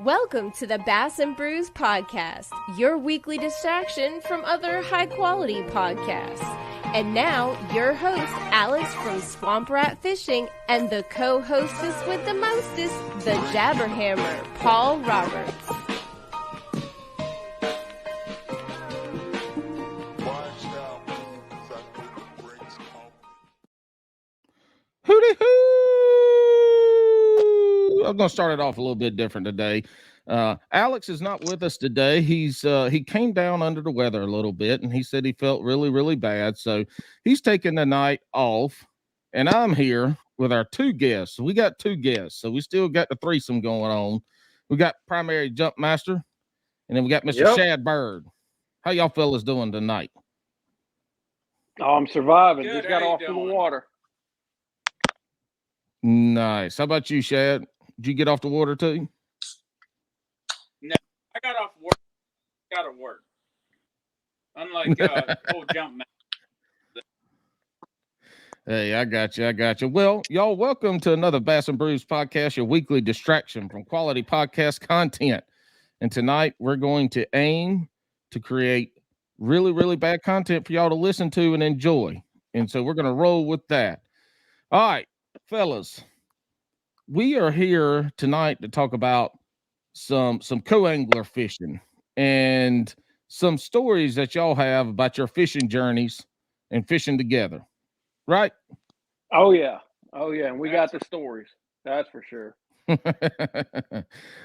Welcome to the Bass and Brews podcast, your weekly distraction from other high-quality podcasts. And now, your host, Alex from Swamp Rat Fishing, and the co-hostess with the mostest, the Jabberhammer, Paul Roberts. Hooty-hoo! I'm going to start it off a little bit different today. Alex is not with us today. He came down under the weather a little bit, and he said he felt really, really bad. So he's taking the night off, and I'm here with our two guests. We got two guests, so we still got the threesome going on. We got primary Jumpmaster, and then we got Mr. Shad Bird. How y'all fellas doing tonight? Oh, I'm surviving. Good. Just got off of the water. Nice. How about you, Shad? Did you get off the water too? No, I got off work. Got to work. Unlike old Jumpmaster. Hey, I got you. Well, y'all, welcome to another Bass and Brews podcast, your weekly distraction from quality podcast content. And tonight we're going to aim to create really, really bad content for y'all to listen to and enjoy. And so we're going to roll with that. All right, fellas. We are here tonight to talk about some co-angler fishing and some stories that y'all have about your fishing journeys and fishing together, right? Oh yeah, and we got the stories. That's for sure.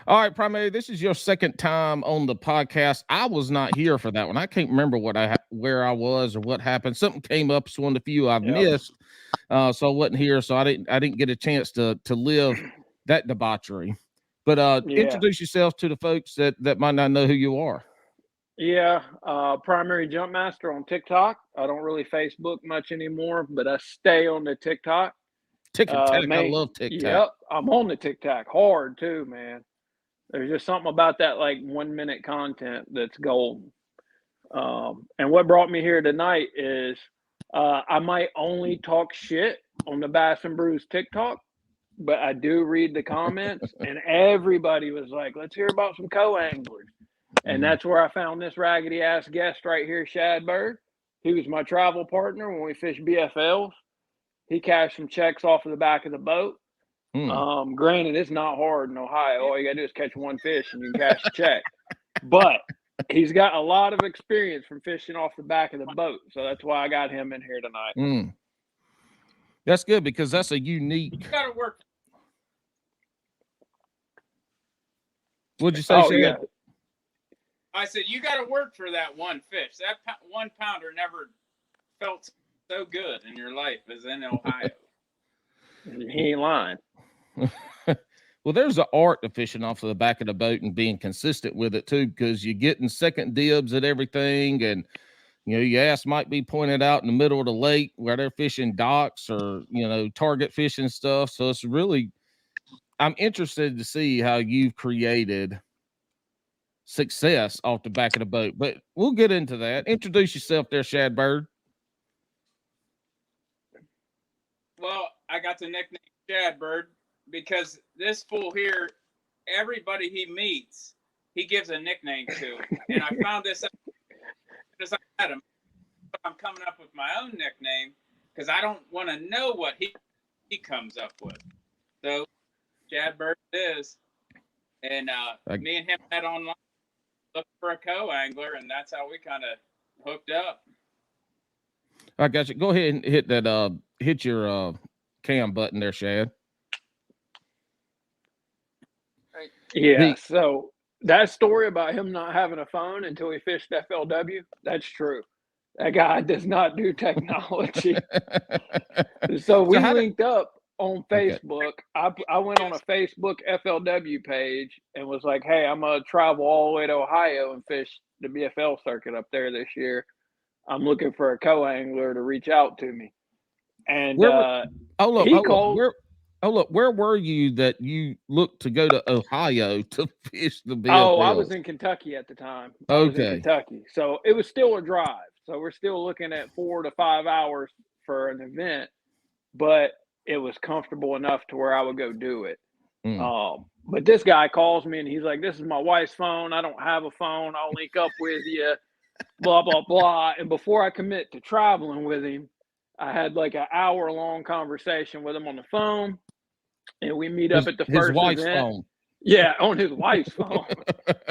All right, primary. This is your second time on the podcast. I was not here for that one. I can't remember where I was or what happened. Something came up. It's one of the few I've missed. So I wasn't here, so I didn't get a chance to live that debauchery. But introduce yourself to the folks that might not know who you are. Yeah, primary Jumpmaster on TikTok. I don't really Facebook much anymore, but I stay on the TikTok. TikTok, I love TikTok. Yep, I'm on the TikTok hard too, man. There's just something about that 1 minute content that's golden. And what brought me here tonight is I might only talk shit on the Bass and Brews TikTok, but I do read the comments, and everybody was like, let's hear about some co-anglers. And that's where I found this raggedy ass guest right here, Shad Bird. He was my travel partner when we fished BFLs. He cashed some checks off of the back of the boat. Granted, it's not hard in Ohio. All you gotta do is catch one fish and you can cash a check. But he's got a lot of experience from fishing off the back of the boat. So that's why I got him in here tonight. That's good because that's a unique. You got to work. What'd you say, Shad? Yeah. I said, you got to work for that one fish. That 1 pounder never felt so good in your life as in Ohio. He ain't lying. Well, there's an art to fishing off of the back of the boat and being consistent with it too, because you're getting second dibs at everything, and your ass might be pointed out in the middle of the lake where they're fishing docks or target fishing stuff. So it's really, I'm interested to see how you've created success off the back of the boat, but we'll get into that. Introduce yourself there, Shad Bird. Well, I got the nickname Shad Bird because this fool here, everybody he meets, he gives a nickname to. And I found this out as I met him. I'm coming up with my own nickname because I don't want to know what he comes up with. So Shad Bird is. And me and him met online, looking for a co-angler, and that's how we kind of hooked up. I got you. Go ahead and hit that hit your cam button there, Shad. Yeah, so that story about him not having a phone until he fished FLW, that's true. That guy does not do technology. So we linked up on Facebook. Okay. I went on a Facebook FLW page and was like, hey, I'm going to travel all the way to Ohio and fish the BFL circuit up there this year. I'm looking for a co-angler to reach out to me. And where were you that you looked to go to Ohio to fish the BFL? Oh, I was in Kentucky at the time. I was in Kentucky. So it was still a drive. So we're still looking at 4 to 5 hours for an event, but it was comfortable enough to where I would go do it. But this guy calls me and he's like, "This is my wife's phone. I don't have a phone. I'll link up with you, blah, blah, blah." And before I commit to traveling with him, I had like an hour-long conversation with him on the phone, and we meet up at the His first wife's event. phone. Yeah, on his wife's phone.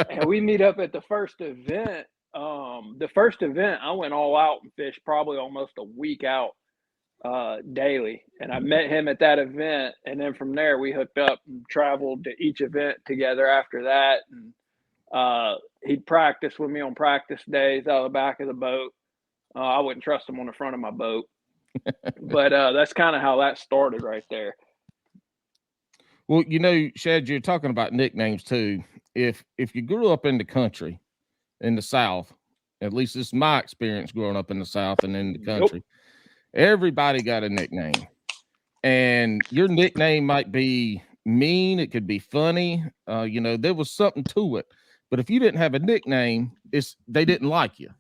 And we meet up at the first event. The first event, I went all out and fished probably almost a week out daily. And I met him at that event. And then from there, we hooked up and traveled to each event together after that. And he'd practice with me on practice days out of the back of the boat. I wouldn't trust him on the front of my boat. But that's kind of how that started right there. Well, you know, Shad, you're talking about nicknames too. If you grew up in the country, in the South, at least this is my experience growing up in the South and in the country, everybody got a nickname. And your nickname might be mean, it could be funny. You know, there was something to it. But if you didn't have a nickname, they didn't like you.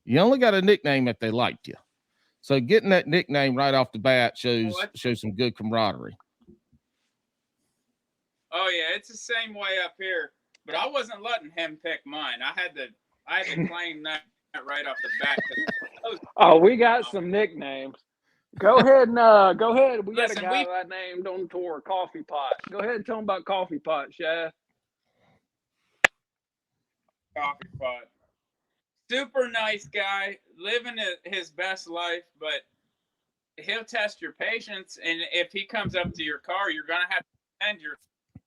You only got a nickname if they liked you. So getting that nickname right off the bat shows some good camaraderie. Oh yeah, it's the same way up here. But I wasn't letting him pick mine. I had to claim that right off the bat. Oh, we got some nicknames. Go ahead. We got a guy I named on tour, Coffee Pot. Go ahead and tell him about Coffee Pot, Shad. Coffee Pot. Super nice guy, living his best life, but he'll test your patience. And if he comes up to your car, you're going to have to pretend you're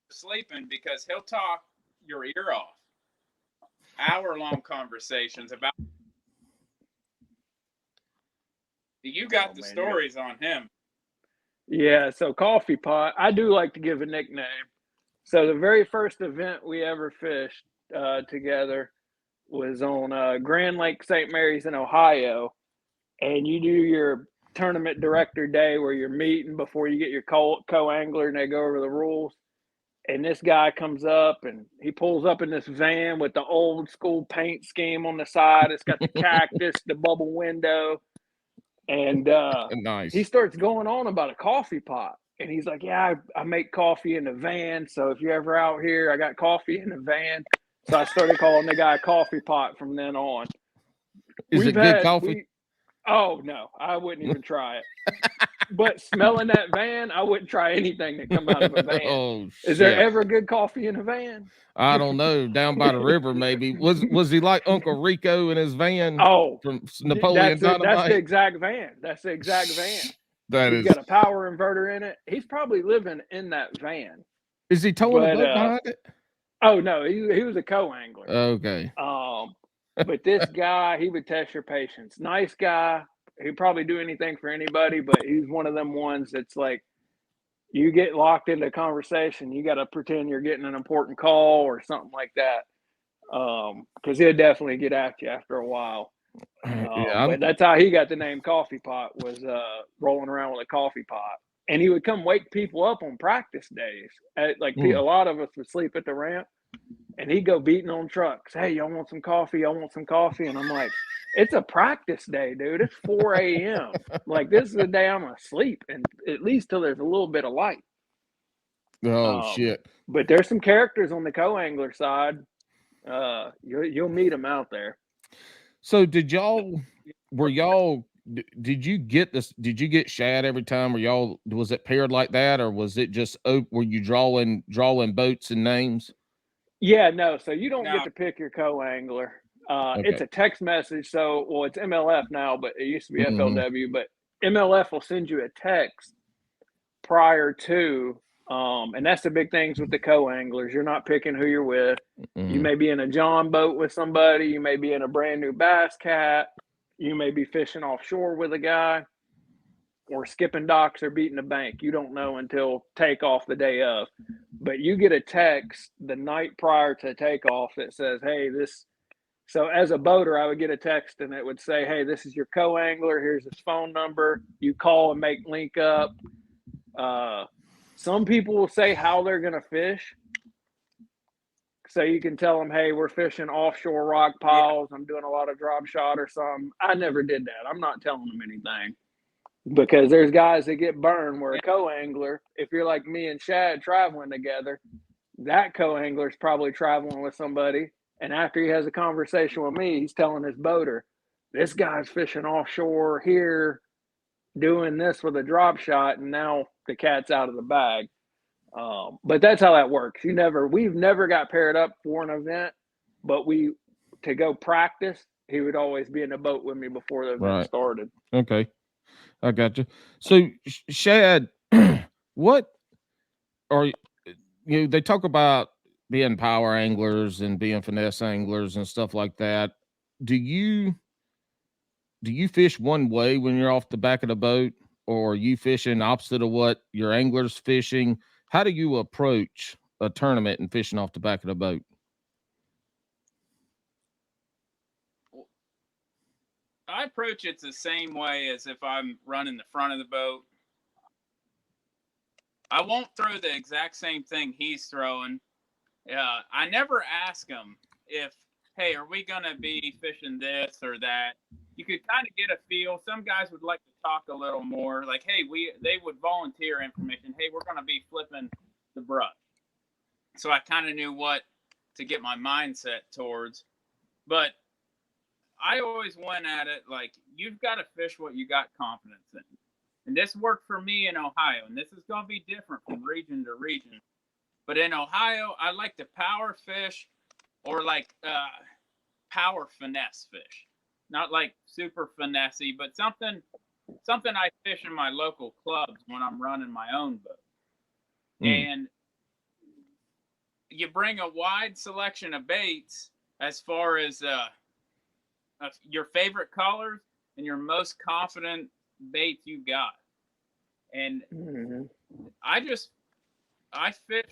sleeping because he'll talk your ear off. Hour-long conversations about. You got the stories on him. Yeah, so Coffee Pot, I do like to give a nickname. So the very first event we ever fished together was on Grand Lake St. Mary's in Ohio. And you do your tournament director day where you're meeting before you get your co-angler and they go over the rules. And this guy comes up and he pulls up in this van with the old school paint scheme on the side. It's got the cactus, the bubble window. And nice. He starts going on about a coffee pot. And he's like, "Yeah, I make coffee in the van. So if you're ever out here, I got coffee in the van." So I started calling the guy Coffee Pot from then on. Is it good coffee? Oh, no, I wouldn't even try it. But smelling that van, I wouldn't try anything that come out of a van. Oh, is there ever good coffee in a van? I don't know. Down by the river, maybe. Was he like Uncle Rico in his van? Oh, from Napoleon Dynamite? That's the exact van. That's the exact van. He's got a power inverter in it. He's probably living in that van. Is he towing a boat behind it? Oh no, he was a co-angler. Okay. But this guy, he would test your patience. Nice guy. He'd probably do anything for anybody, but he's one of them ones that's like, you get locked into a conversation, you got to pretend you're getting an important call or something like that. Because he'll definitely get at you after a while. But that's how he got the name Coffee Pot, was rolling around with a coffee pot. And he would come wake people up on practice days. A lot of us would sleep at the ramp, and he'd go beating on trucks. "Hey, y'all want some coffee? Y'all want some coffee?" And I'm like, "It's a practice day, dude. It's 4 a.m. Like, this is the day I'm going to sleep, and at least till there's a little bit of light." Shit. But there's some characters on the co-angler side. You'll meet them out there. So did you get shad every time? Was it paired like that, or was it just were you drawing boats and names? Yeah, no. So you don't get to pick your co-angler. Okay. It's a text message. So, it's MLF now, but it used to be FLW. But MLF will send you a text prior to, and that's the big things with the co-anglers. You're not picking who you're with. You may be in a John boat with somebody. You may be in a brand new bass cat. You may be fishing offshore with a guy, or skipping docks or beating a bank. You don't know until takeoff the day of. But you get a text the night prior to takeoff that says, "Hey, this." So as a boater, I would get a text and it would say, "Hey, this is your co-angler. Here's his phone number." You call and make link up. Some people will say how they're going to fish. So you can tell them, "Hey, we're fishing offshore rock piles. I'm doing a lot of drop shot or something." I never did that. I'm not telling them anything. because there's guys that get burned where a co-angler, if you're like me and Shad traveling together, that co-angler's probably traveling with somebody, and after he has a conversation with me, he's telling his boater, this guy's fishing offshore here doing this with a drop shot, and now the cat's out of the bag. But that's how that works. We've never got paired up for an event, but to go practice, he would always be in the boat with me before the event started. Okay, I got you. So, Shad, what are they talk about being power anglers and being finesse anglers and stuff like that. Do you fish one way when you're off the back of the boat, or are you fishing opposite of what your angler's fishing? How do you approach a tournament and fishing off the back of the boat? I approach it the same way as if I'm running the front of the boat. I won't throw the exact same thing he's throwing. I never ask him if, hey, are we going to be fishing this or that? You could kind of get a feel. Some guys would like to talk a little more. Like, hey, they would volunteer information. Hey, we're going to be flipping the brush. So I kind of knew what to get my mindset towards. But I always went at it like, you've got to fish what you got confidence in. And this worked for me in Ohio, and this is going to be different from region to region. But in Ohio, I like to power fish or like power finesse fish. Not like super finessey, but something I fish in my local clubs when I'm running my own boat. And you bring a wide selection of baits as far as your favorite colors and your most confident bait you got. And I fish.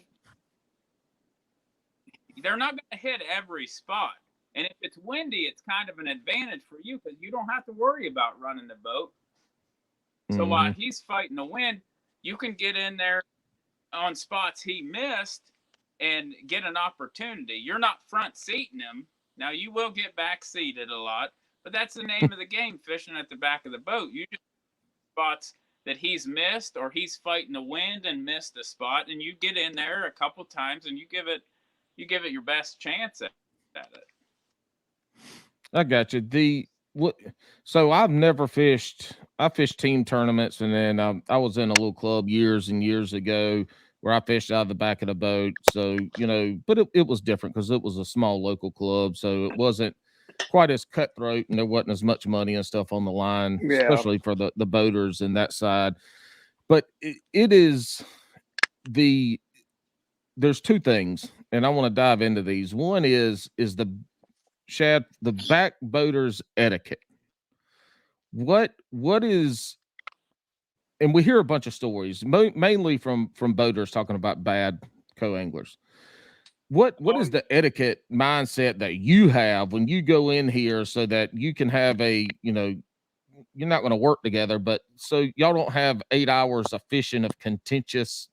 They're not going to hit every spot. And if it's windy, it's kind of an advantage for you because you don't have to worry about running the boat. So while he's fighting the wind, you can get in there on spots he missed and get an opportunity. You're not front seating him. Now, you will get back seated a lot, but that's the name of the game, fishing at the back of the boat. You just spots that he's missed, or he's fighting the wind and missed a spot, and you get in there a couple times and you give it your best chance at it. I got you. So I've never fished. I fished team tournaments, and then I was in a little club years and years ago where I fished out of the back of the boat. So, but it was different because it was a small local club. So it wasn't quite as cutthroat, and there wasn't as much money and stuff on the line, especially for the boaters and that side. But it is there's two things, and I want to dive into these. One is the back boaters etiquette. What is, and we hear a bunch of stories, mainly from boaters talking about bad co-anglers. What is the etiquette mindset that you have when you go in here so that you can have you're not going to work together, but so y'all don't have 8 hours of fishing of contentious,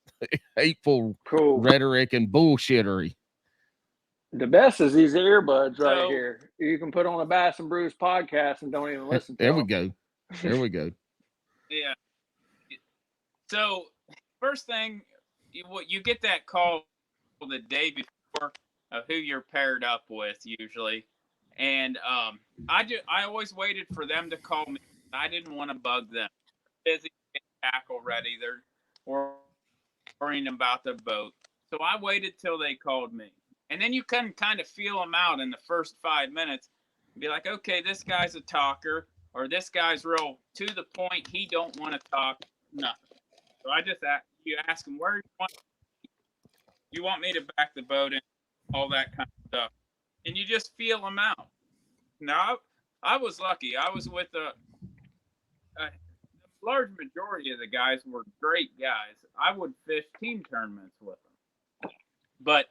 hateful rhetoric and bullshittery? The best is these earbuds right here. You can put on a Bass and Brews podcast and don't even listen to There them. we go. There we go. Yeah. So first thing, you get that call the day before of who you're paired up with usually. And I always waited for them to call me. I didn't want to bug them. They're busy getting tackle ready. They're worrying about the boat. So I waited till they called me. And then you can kind of feel them out in the first 5 minutes and be like, okay, this guy's a talker, or this guy's real to the point. He don't want to talk nothing. So I just ask him, where you want me to back the boat and all that kind of stuff. And you just feel them out. Now, I was lucky. I was with the large majority of the guys were great guys. I would fish team tournaments with them. But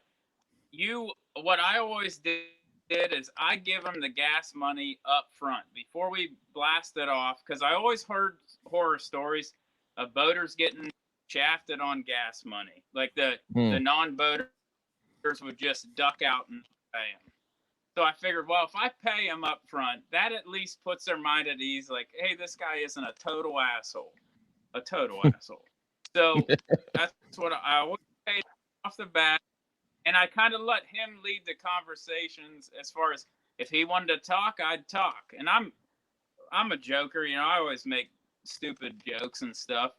what I always did is I give them the gas money up front before we blast it off, because I always heard horror stories of boaters getting shafted on gas money. Like the non-boaters would just duck out and pay them. So I figured, well, if I pay them up front, that at least puts their mind at ease. Like, hey, this guy isn't a total asshole. a total asshole. So that's what I always say off the bat. And I kind of let him lead the conversations as far as if he wanted to talk, I'd talk. And I'm a joker, you know, I always make stupid jokes and stuff.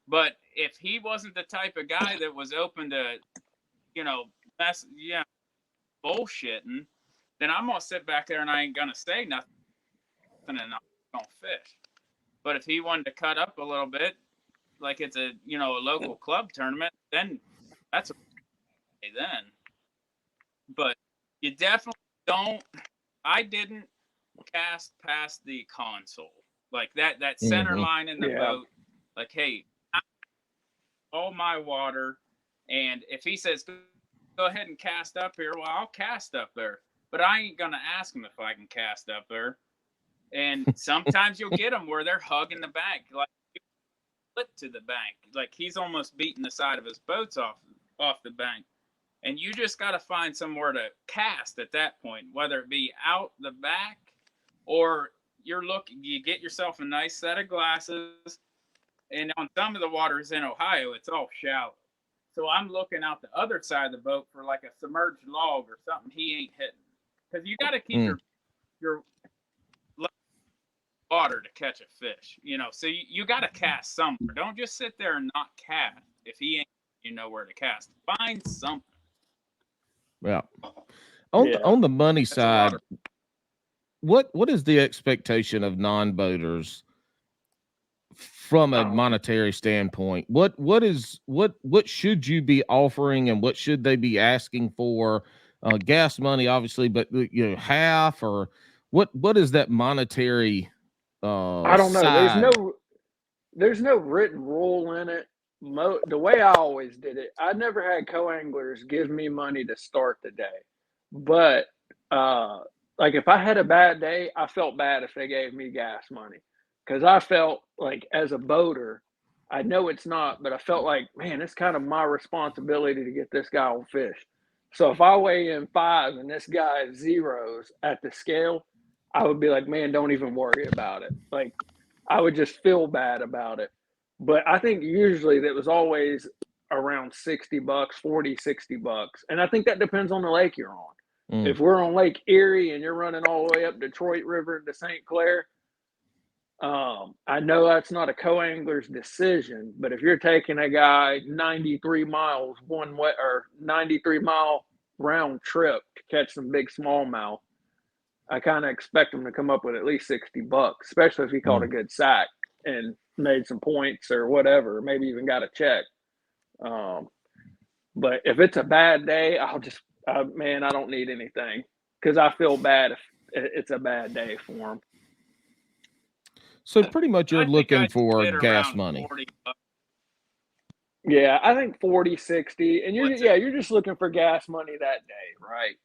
But if he wasn't the type of guy that was open to, you know, bullshitting, then I'm gonna sit back there and I ain't gonna say nothing and I'm gonna fish. But if he wanted to cut up a little bit, like it's a local club tournament, then that's okay then. But you definitely don't. I didn't cast past the console, like that center line in the boat. Like, hey, all my water, and if he says go ahead and cast up here, well, I'll cast up there. But I ain't gonna ask him if I can cast up there. And sometimes you'll get them where they're hugging the bank, like flip to the bank, like he's almost beating the side of his boats off the bank. And you just got to find somewhere to cast at that point, whether it be out the back or you get yourself a nice set of glasses. And on some of the waters in Ohio, it's all shallow. So I'm looking out the other side of the boat for like a submerged log or something he ain't hitting. Because you got to keep your water to catch a fish, so you got to cast somewhere. Don't just sit there and not cast if he ain't where to cast. Find something. Yeah. On the money side, what is the expectation of non-boaters from a monetary standpoint? What should you be offering and what should they be asking for? Gas money, obviously, but half or what is that monetary? I don't know. Side? There's no written rule in it. The way I always did it, I never had co-anglers give me money to start the day. But like if I had a bad day, I felt bad if they gave me gas money, because I felt like as a boater, I know it's not, but I felt like, man, it's kind of my responsibility to get this guy on fish. So if I weigh in 5 and this guy is zeros at the scale, I would be like, man, don't even worry about it. Like I would just feel bad about it. But I think usually that was always around $60, 40, $60. And I think that depends on the lake you're on. If we're on Lake Erie and you're running all the way up Detroit River to St. Clair, I know that's not a co-angler's decision, but if you're taking a guy 93 miles one way or 93-mile round trip to catch some big smallmouth, I kind of expect him to come up with at least $60, especially if he caught a good sack and made some points or whatever, maybe even got a check. But if it's a bad day, I don't need anything, because I feel bad if it's a bad day for him. So pretty much you're looking for gas money. Yeah, I think 40, 60. And you're just looking for gas money that day, right?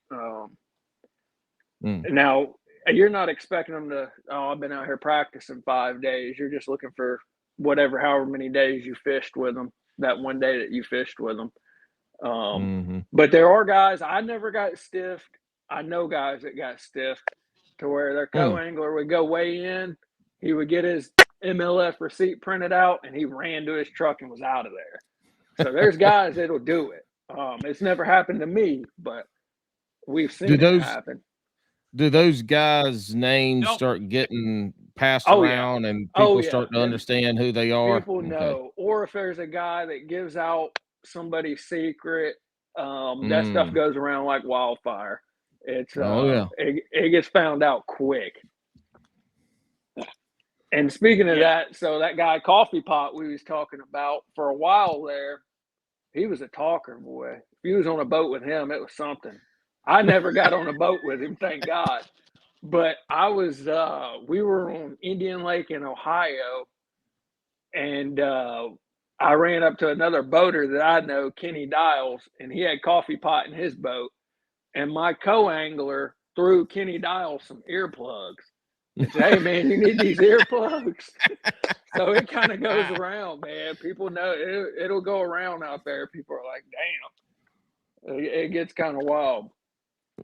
Now, you're not expecting them to, I've been out here practicing 5 days. You're just looking for however many days you fished with them, that one day that you fished with them. But there are guys, I never got stiffed. I know guys that got stiffed to where their co-angler would go weigh in. He would get his MLF receipt printed out and he ran to his truck and was out of there. So there's guys that'll do it. It's never happened to me, but we've seen it happen. Do those guys' names start getting passed around and people start to understand who they are? People know. Or if there's a guy that gives out somebody's secret, that stuff goes around like wildfire. It's it gets found out quick. And speaking of that, so that guy Coffee Pot we was talking about, for a while there, he was a talker, boy. If you was on a boat with him, it was something. I never got on a boat with him, thank God. But we were on Indian Lake in Ohio, and I ran up to another boater that I know, Kenny Dials, and he had Coffee Pot in his boat. And my co-angler threw Kenny Dials some earplugs. And said, hey, man, you need these earplugs? So it kind of goes around, man. People know it'll go around out there. People are like, damn. It gets kind of wild.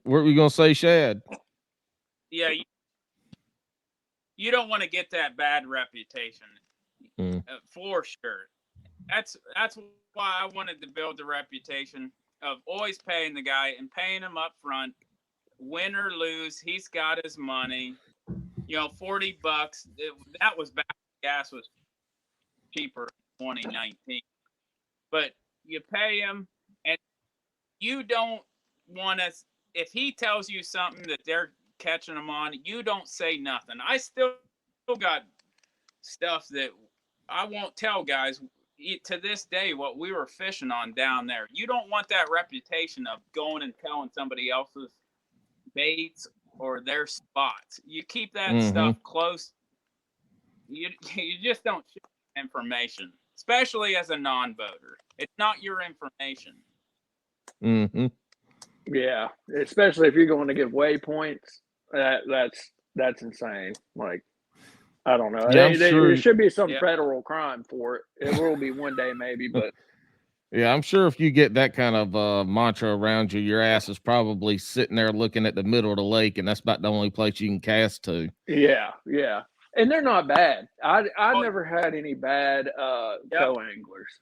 What were we going to say, Shad? Yeah, you don't want to get that bad reputation. For sure. That's why I wanted to build the reputation of always paying the guy and paying him up front. Win or lose, he's got his money. $40. That was back when gas was cheaper in 2019. But you pay him, and you don't want to. If he tells you something that they're catching him on, you don't say nothing. I still got stuff that I won't tell guys to this day what we were fishing on down there. You don't want that reputation of going and telling somebody else's baits or their spots. You keep that stuff close. You just don't share information, especially as a non-boater. It's not your information. Yeah, especially if you're going to give waypoints. That's insane. Like, I don't know. Yeah, There should be some federal crime for it. It will be one day, maybe, but. Yeah, I'm sure if you get that kind of mantra around you, your ass is probably sitting there looking at the middle of the lake, and that's about the only place you can cast to. Yeah, and they're not bad. I never had any bad co-anglers,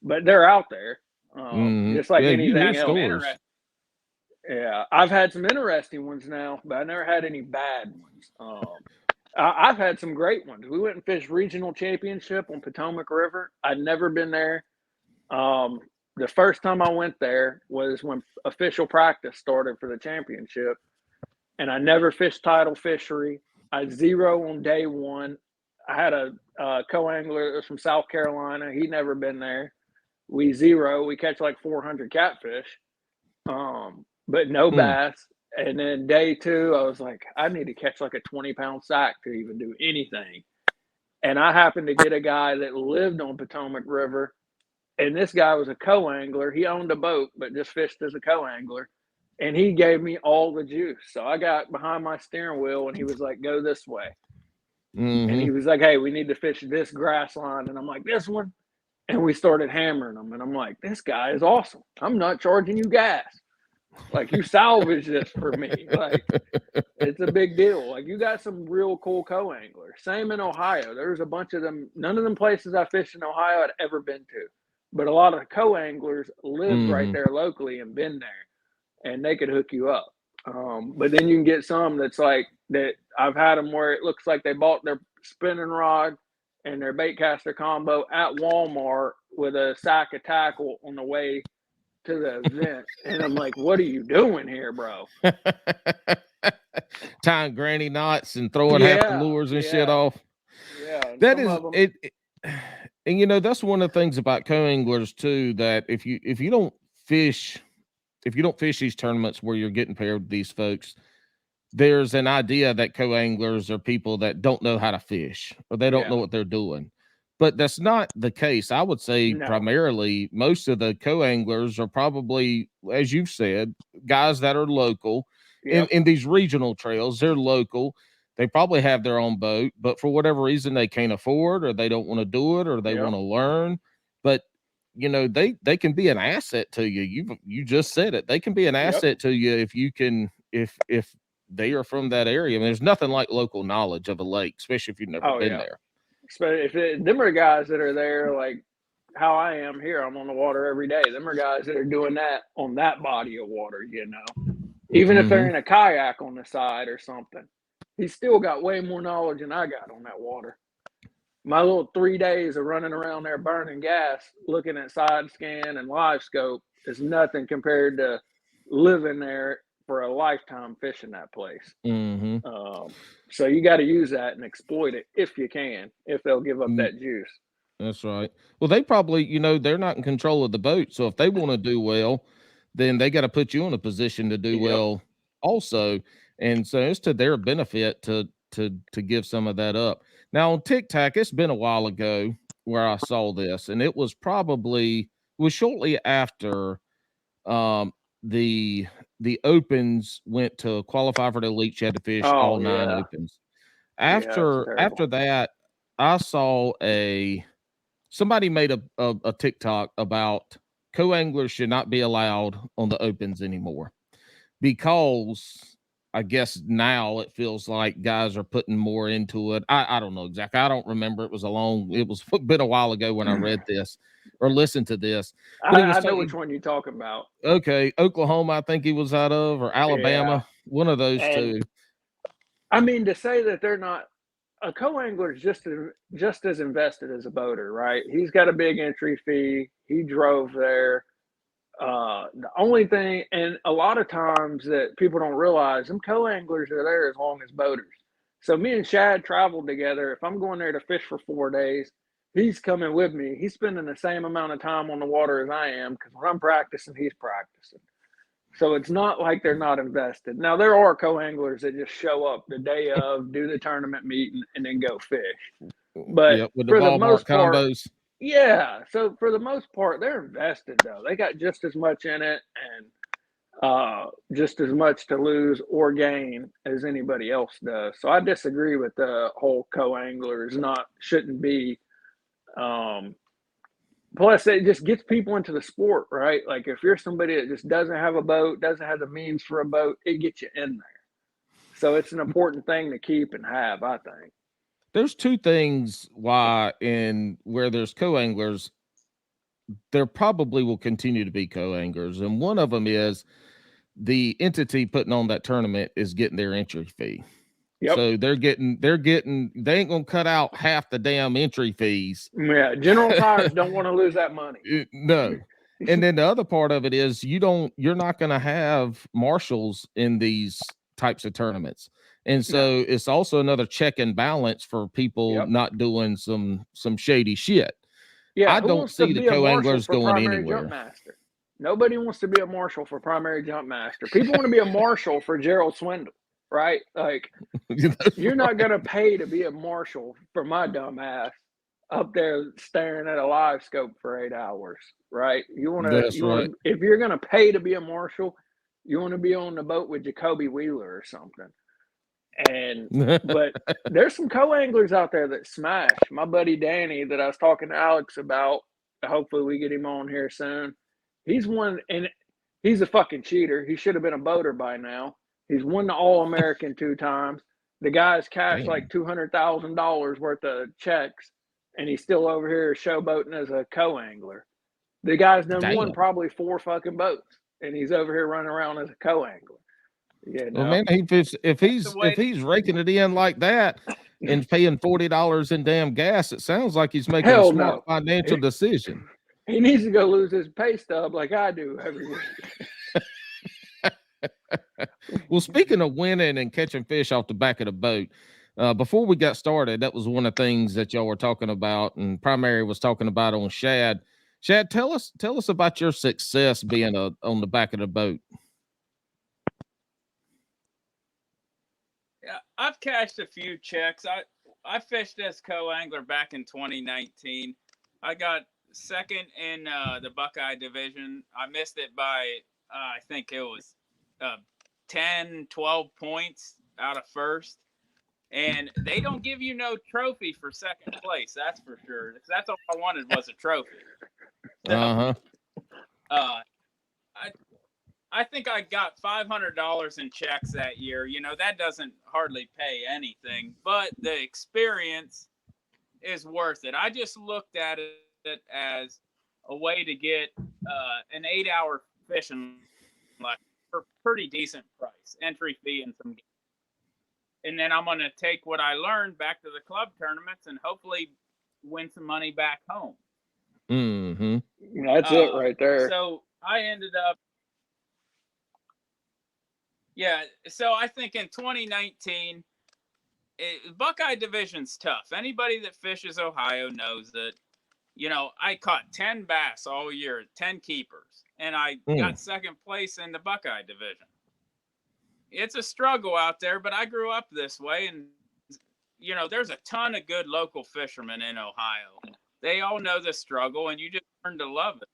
but they're out there, just like anything else. Yeah, I've had some interesting ones now, but I never had any bad ones. I've had some great ones. We went and fished regional championship on Potomac River. I'd never been there. The first time I went there was when official practice started for the championship, and I never fished tidal fishery. I 0 on day one. I had a co-angler that was from South Carolina. He'd never been there. We 0. We catch like 400 catfish, but no bass. And then day 2, I was like, I need to catch like a 20-pound sack to even do anything. And I happened to get a guy that lived on Potomac River. And this guy was a co-angler. He owned a boat, but just fished as a co-angler. And he gave me all the juice. So I got behind my steering wheel, and he was like, go this way. And he was like, hey, we need to fish this grass line. And I'm like, this one? And we started hammering them. And I'm like, this guy is awesome. I'm not charging you gas. Like, you salvage this for me. Like, it's a big deal. Like, you got some real cool co-anglers. Same in Ohio. There's a bunch of them. None of them places I fished in Ohio I'd ever been to. But a lot of co-anglers live right there locally and been there. And they could hook you up. But then you can get some that's like that. I've had them where it looks like they bought their spinning rod and their baitcaster combo at Walmart with a sack of tackle on the way to the event. And I'm like, what are you doing here, bro? Tying granny knots and throwing half the lures and shit off. Yeah. That is it. And that's one of the things about co-anglers too, that if you don't fish these tournaments where you're getting paired with these folks, there's an idea that co-anglers are people that don't know how to fish or they don't know what they're doing. But that's not the case. I would say primarily most of the co-anglers are probably, as you've said, guys that are local in these regional trails. They're local. They probably have their own boat, but for whatever reason they can't afford, or they don't want to do it, or they want to learn. But they can be an asset to you. You just said it. They can be an asset to you if they are from that area. I mean, there's nothing like local knowledge of a lake, especially if you've never been there. If them are guys that are there, like how I am here, I'm on the water every day. Them are guys that are doing that on that body of water, even if they're in a kayak on the side or something. He's still got way more knowledge than I got on that water. My little 3 days of running around there burning gas, looking at side scan and live scope is nothing compared to living there for a lifetime fishing that place. So you got to use that and exploit it if you can, if they'll give up that juice. That's right. Well, they probably, they're not in control of the boat. So if they want to do well, then they got to put you in a position to do well also. And so it's to their benefit to give some of that up. Now on TikTok, it's been a while ago where I saw this, and it was shortly after the opens went to qualify for the elite. You had to fish all 9 opens. After that, I saw somebody made a TikTok about co-anglers should not be allowed on the opens anymore because I guess now it feels like guys are putting more into it. I don't know exactly. I don't remember. It was been a while ago when I read this or listened to this. But he was I know which one you're talking about. okay, Oklahoma, I think he was out of, or Alabama, one of those two. I mean, to say that they're not, a co-angler is just as invested as a boater, right? He's got a big entry fee. He drove there. The only thing, and a lot of times that people don't realize, them co-anglers are there as long as boaters. So me and Shad traveled together. If I'm going there to fish for 4 days, he's coming with me. He's spending the same amount of time on the water as I am, because when I'm practicing, he's practicing. So it's not like they're not invested. Now, there are co-anglers that just show up the day of, do the tournament meeting, and then go fish. But with for the the most part, combos. yeah. So for the most part, they're invested, though. They got just as much in it and just as much to lose or gain as anybody else does. So I disagree with the whole co-anglers shouldn't be. Plus, it just gets people into the sport, right? Like if you're somebody that just doesn't have a boat, doesn't have the means for a boat, it gets you in there. So it's an important thing to keep and have, I think. There's two things why where there's co-anglers, there probably will continue to be co-anglers. And one of them is the entity putting on that tournament is getting their entry fee. Yep. So they ain't gonna cut out half the damn entry fees. Yeah, general tires don't want to lose that money. No. And then the other part of it is you're not gonna have marshals in these types of tournaments. And so it's also another check and balance for people not doing some shady shit. Yeah, I don't see the co-anglers going anywhere. Jumpmaster. Nobody wants to be a marshal for primary Jumpmaster. People want to be a marshal for Gerald Swindle. Right? Like, you're not going to pay to be a marshal for my dumb ass up there staring at a live scope for 8 hours, right? You want to, if you're going to pay to be a marshal, you want to be on the boat with Jacoby Wheeler or something. But there's some co-anglers out there that smash. My buddy Danny that I was talking to Alex about, hopefully we get him on here soon. He's one, and he's a fucking cheater. He should have been a boater by now. He's won the All-American 2 times. The guy's cashed like $200,000 worth of checks, and he's still over here showboating as a co-angler. The guy's won probably 4 fucking boats, and he's over here running around as a co-angler. Yeah, well, man, if he's raking it in like that and paying $40 in damn gas, it sounds like he's making a smart financial decision. He needs to go lose his pay stub like I do every week. Well, speaking of winning and catching fish off the back of the boat, before we got started, that was one of the things that y'all were talking about, and Primary was talking about on Shad. Shad, tell us about your success being on the back of the boat. Yeah, I've cashed a few checks. I fished as co-angler back in 2019. I got second in the Buckeye division. I missed it by I think it was 10, 12 points out of first. And they don't give you no trophy for second place, that's for sure. That's all I wanted was a trophy. So, I think I got $500 in checks that year. You know, that doesn't hardly pay anything, but the experience is worth it. I just looked at it as a way to get an 8-hour fishing like for a pretty decent price, entry fee and some. And then I'm going to take what I learned back to the club tournaments and hopefully win some money back home. Mm-hmm. That's it right there. So I ended up. Yeah, so I think in 2019, Buckeye Division's tough. Anybody that fishes Ohio knows that, you know, I caught 10 bass all year, 10 keepers, and I got second place in the Buckeye Division. It's a struggle out there, but I grew up this way, and, you know, there's a ton of good local fishermen in Ohio. They all know the struggle, and you just learn to love it.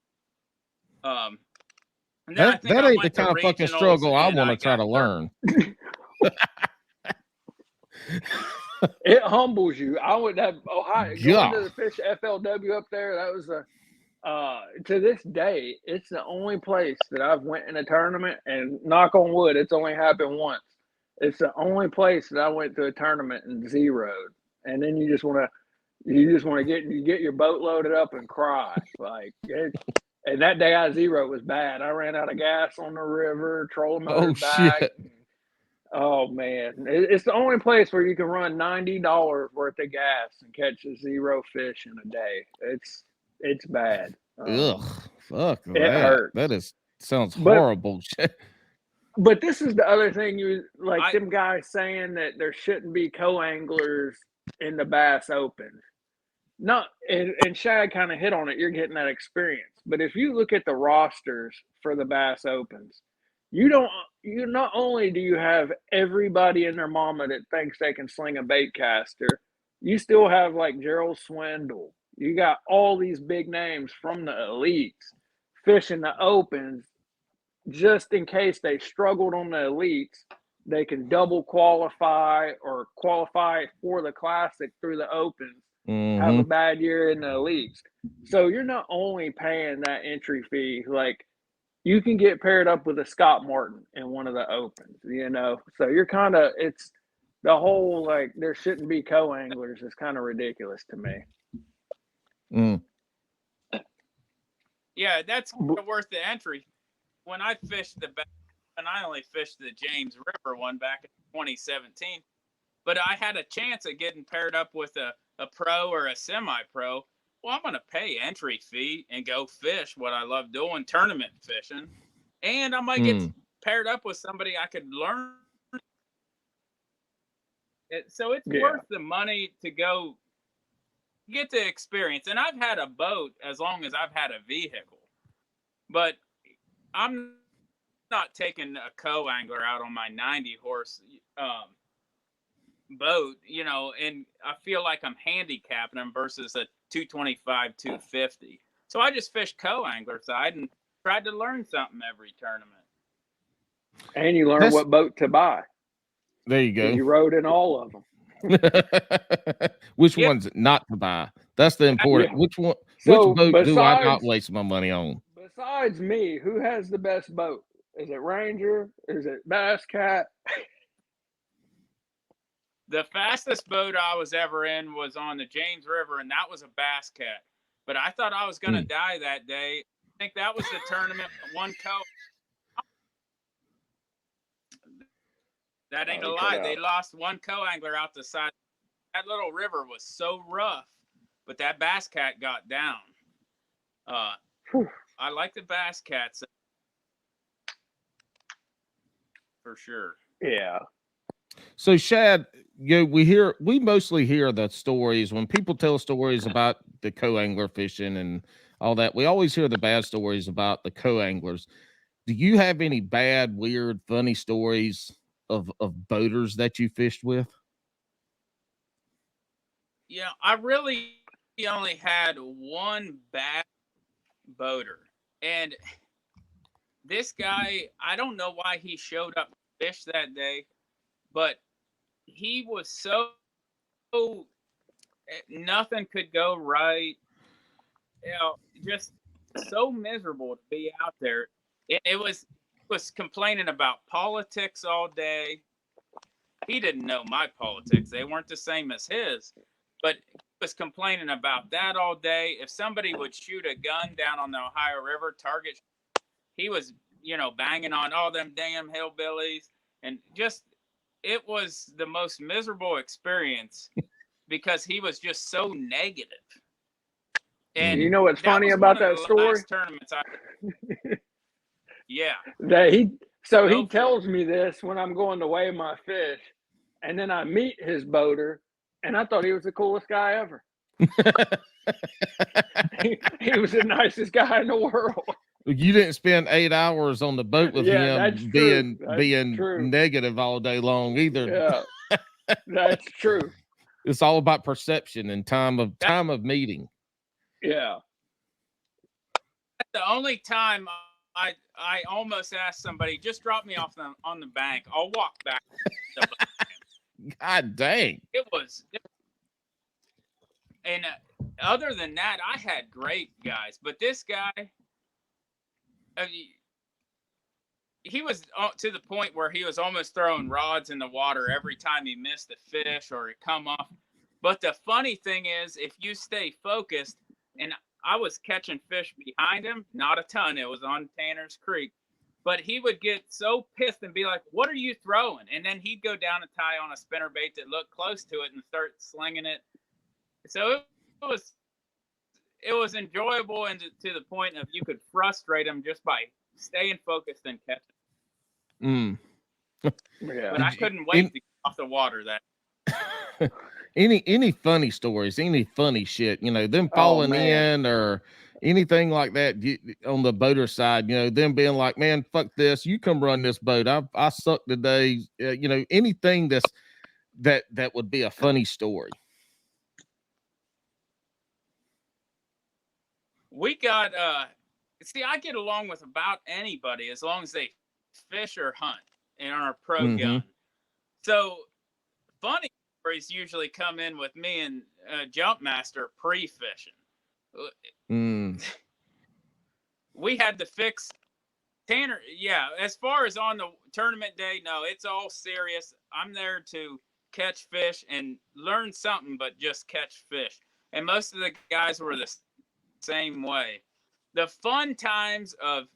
That ain't the kind of fucking struggle I want to try to learn. It humbles you. I would have Ohio going to the fish FLW up there. That was to this day, it's the only place that I've went in a tournament, and knock on wood, it's only happened once. It's the only place that I went to a tournament and zeroed. And then you just want to get your boat loaded up and cry. And that day I zeroed was bad. I ran out of gas on the river, trolling my Oh back. shit. Oh man, it's the only place where you can run $90 worth of gas and catch a zero fish in a day. It's bad. Ugh. Fuck It that. hurts. Sounds But horrible. but this is the other thing, them guys saying that there shouldn't be co-anglers in the Bass Open. Not and Shad kind of hit on it. You're getting that experience, but if you look at the rosters for the Bass Opens, you not only do you have everybody and their mama that thinks they can sling a bait caster, you still have like Gerald Swindle. You got all these big names from the elites fishing the opens just in case they struggled on the elites. They can double qualify or qualify for the classic through the opens, have a bad year in the elites. So you're not only paying that entry fee, like you can get paired up with a Scott Martin in one of the opens, So you're it's the whole like there shouldn't be co-anglers is kind of ridiculous to me. Yeah, that's worth the entry. When I fished and I only fished the James River one back in 2017, but I had a chance of getting paired up with a pro or a semi-pro. Well, I'm going to pay entry fee and go fish what I love doing, tournament fishing. And I might get paired up with somebody I could learn. So it's worth the money to go get the experience. And I've had a boat as long as I've had a vehicle. But I'm not taking a co-angler out on my 90-horse boat, and I feel like I'm handicapping them versus a 225, 250. So I just fished co-angler side and tried to learn something every tournament. And you learn what boat to buy. There you go. You rode in all of them. Which one's not to buy? That's the important. Which one? So which boat do I not waste my money on? Besides me, who has the best boat? Is it Ranger? Is it Bass Cat? The fastest boat I was ever in was on the James River, and that was a Bass Cat. But I thought I was going to die that day. I think that was the tournament. One That ain't a lie. They lost one co-angler out the side. That little river was so rough, but that Bass Cat got down. I like the Bass Cats for sure. Yeah. So Shad, we mostly hear the stories when people tell stories about the co-angler fishing and all that. We always hear the bad stories about the co-anglers. Do you have any bad, weird, funny stories of boaters that you fished with? Yeah, I really only had one bad boater, and this guy, I don't know why he showed up to fish that day, but he was so nothing could go right. Just so miserable to be out there. It was complaining about politics all day. He didn't know my politics. They weren't the same as his, but he was complaining about that all day. If somebody would shoot a gun down on the Ohio River, target, he was, banging on all them damn hillbillies. And just, it was the most miserable experience because he was just so negative. And you know what's funny about that story? Tournaments yeah. That he tells me this when I'm going to weigh my fish, and then I meet his boater, and I thought he was the coolest guy ever. he was the nicest guy in the world. You didn't spend 8 hours on the boat with him being negative all day long either. Yeah, that's true. It's all about perception and time of meeting. Yeah. The only time I almost asked somebody, just drop me off on the bank. I'll walk back. God dang. It was. And other than that, I had great guys. But this guy, he was to the point where he was almost throwing rods in the water every time he missed a fish or it come off. But the funny thing is, if you stay focused, and I was catching fish behind him, not a ton, it was on Tanner's Creek, but he would get so pissed and be like, "What are you throwing?" And then he'd go down and tie on a spinnerbait that looked close to it and start slinging it. So it was enjoyable, and to the point of you could frustrate him just by staying focused and catching. Yeah. But I couldn't wait to get off the water. That any funny stories, any funny shit, them falling in or anything like that on the boater side, them being like, man, fuck this, you come run this boat, I suck today, anything that would be a funny story. We got see, I get along with about anybody as long as they fish or hunt and are pro gun. So funny stories usually come in with me and Jumpmaster pre-fishing. We had to fix Tanner. Yeah, as far as on the tournament day, no, it's all serious. I'm there to catch fish and learn something, but just catch fish. And most of the guys were the same way. The fun times of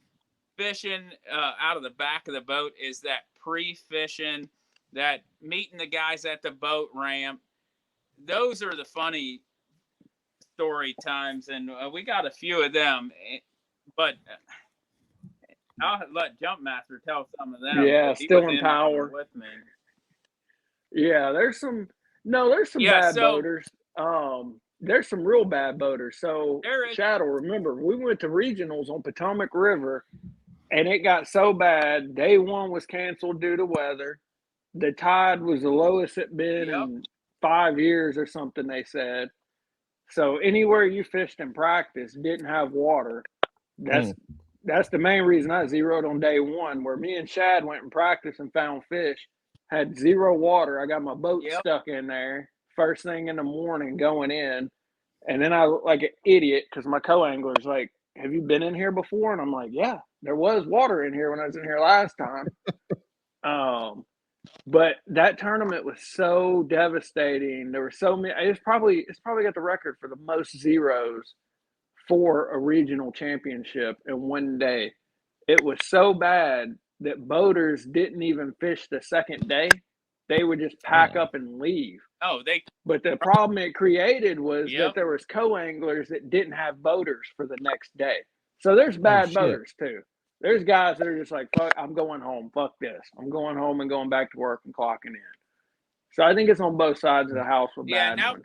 fishing out of the back of the boat is that pre-fishing, that meeting the guys at the boat ramp. Those are the funny story times, and we got a few of them. But I'll let Jumpmaster tell some of them. Yeah, still in power with me. Yeah, there's some bad boaters. There's some real bad boaters. So Shad will remember, we went to regionals on Potomac River, and it got so bad. Day one was canceled due to weather. The tide was the lowest it's been in 5 years or something, they said. So anywhere you fished in practice didn't have water. That's the main reason I zeroed on day one, where me and Shad went and practiced and found fish. Had zero water. I got my boat stuck in there first thing in the morning going in. And then I look like an idiot because my co-angler's like, "Have you been in here before?" And I'm like, "Yeah, there was water in here when I was in here last time." But that tournament was so devastating. There were so many. It's probably got the record for the most zeros for a regional championship in one day. It was so bad that boaters didn't even fish the second day. They would just pack up and leave. But the problem it created was that there was co-anglers that didn't have boaters for the next day. So there's bad boaters too. There's guys that are just like, fuck, I'm going home. Fuck this. I'm going home and going back to work and clocking in. So I think it's on both sides of the house with bad ones.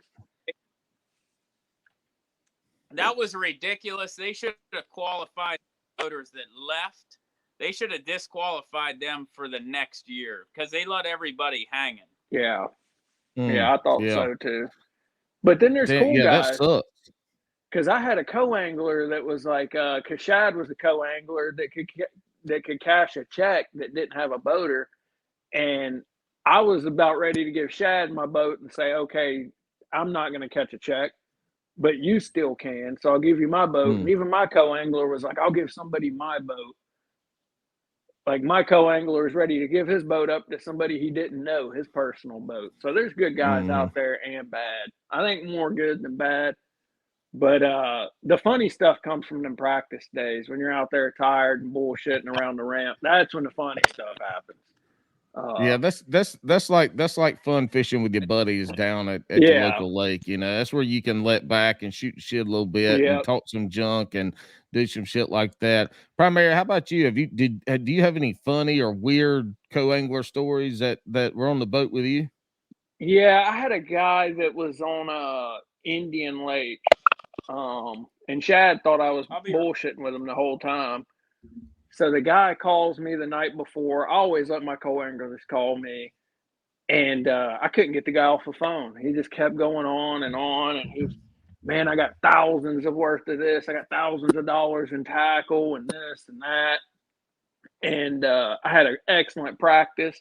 That was ridiculous. They should have qualified boaters that left. They should have disqualified them for the next year because they let everybody hanging. Yeah. I thought so too. But then there's cool guys. That sucks. Because I had a co-angler that was like, because Shad was a co-angler that could cash a check that didn't have a boater. And I was about ready to give Shad my boat and say, okay, I'm not going to catch a check, but you still can. So I'll give you my boat. And even my co-angler was like, I'll give somebody my boat. Like my co-angler was ready to give his boat up to somebody he didn't know, his personal boat. So there's good guys out there and bad. I think more good than bad. But the funny stuff comes from them practice days when you're out there tired and bullshitting around the ramp. That's when the funny stuff happens. That's like fun fishing with your buddies down at the local lake. That's where you can let back and shoot shit a little bit and talk some junk and do some shit like that. Primary, how about you? Do you have any funny or weird co-angler stories that were on the boat with you? Yeah, I had a guy that was on Indian Lake. And Shad thought I was bullshitting with him the whole time. So the guy calls me the night before. I always let my co-anglers call me. And I couldn't get the guy off the phone. He just kept going on. And he was, man, I got thousands of worth of this. I got thousands of dollars in tackle and this and that. And I had an excellent practice.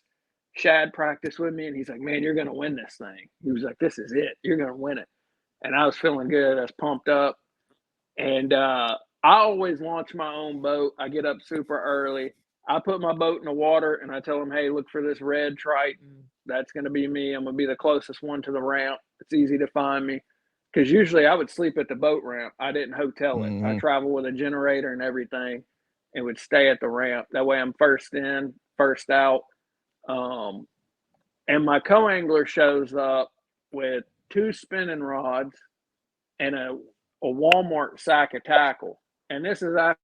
Shad practiced with me. And he's like, man, you're going to win this thing. He was like, this is it. You're going to win it. And I was feeling good. I was pumped up. And I always launch my own boat. I get up super early. I put my boat in the water and I tell them, hey, look for this red Triton. That's going to be me. I'm going to be the closest one to the ramp. It's easy to find me. Because usually I would sleep at the boat ramp. I didn't hotel it. I travel with a generator and everything and would stay at the ramp. That way I'm first in, first out. And my co-angler shows up with 2 spinning rods and a Walmart sack of tackle. And this is after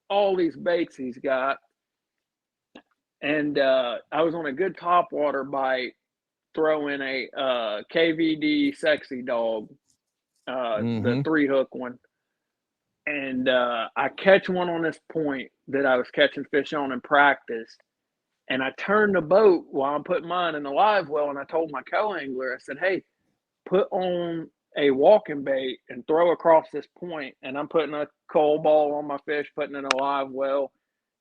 all these baits he's got. And I was on a good topwater bite, throwing a KVD Sexy Dog, the 3-hook one. And I catch one on this point that I was catching fish on in practice. And I turned the boat while I'm putting mine in the live well. And I told my co-angler, I said, hey, put on a walking bait and throw across this point. And I'm putting a cold ball on my fish, putting it in a live well.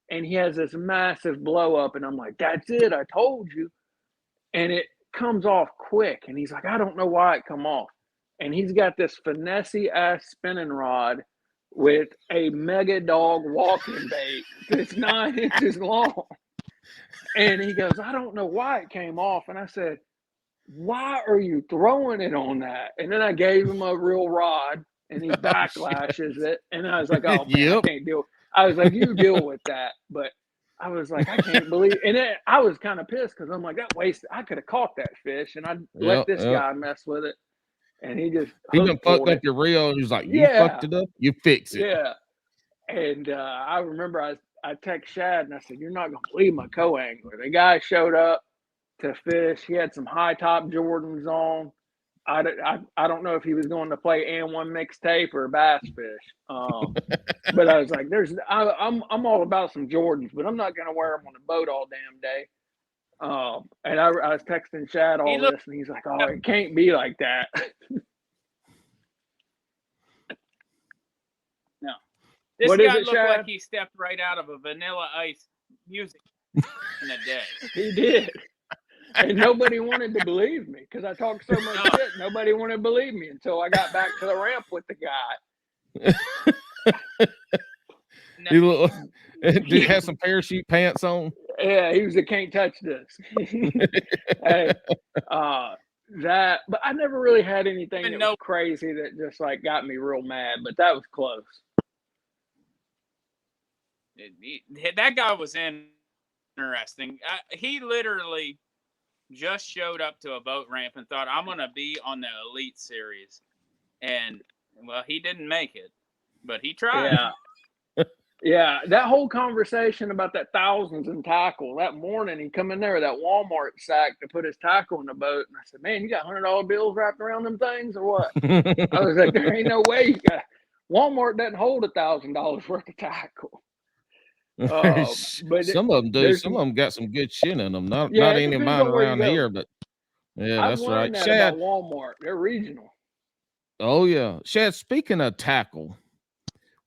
And he has this massive blow up. And I'm like, that's it. I told you. And it comes off quick. And he's like, I don't know why it come off. And he's got this finessey ass spinning rod with a mega dog walking bait that's 9 inches long. And he goes, I don't know why it came off. And I said, why are you throwing it on that? And then I gave him a real rod and he backlashes it. And I was like, oh man, I can't deal. I was like, you deal with that. But I was like, I can't believe. And then I was kind of pissed because I'm like, that wasted. I could have caught that fish and I let this guy mess with it. And he just done fucked up your reel. He's like, you fucked it up, you fix it. Yeah. And I remember I text Shad and I said, you're not gonna believe my co-angler. The guy showed up to fish. He had some high top Jordans on. I don't know if he was going to play and one mixtape or bass fish. But I was like, I'm all about some Jordans, but I'm not gonna wear them on the boat all damn day. And I was texting Shad all this, and he's like, oh, it can't be like that. No. This guy looked like he stepped right out of a Vanilla Ice music in a day. He did. And nobody wanted to believe me because I talked so much shit. Nobody wanted to believe me until I got back to the ramp with the guy. Did he have some parachute pants on? Yeah, he was a can't touch this. Hey, but I never really had anything that was crazy that just like got me real mad, but that was close. That guy was interesting. He literally just showed up to a boat ramp and thought, I'm going to be on the Elite Series. And, well, he didn't make it, but he tried. Yeah. Yeah, that whole conversation about that thousands in tackle, that morning he come in there with that Walmart sack to put his tackle in the boat. And I said, man, you got $100 bills wrapped around them things or what? I was like, there ain't no way you got Walmart doesn't hold $1,000 worth of tackle. But some of them do. Some of them got some good shit in them. Not any of mine around here, but yeah, that's right. That Shad, about Walmart, they're regional. Oh yeah, Shad. Speaking of tackle,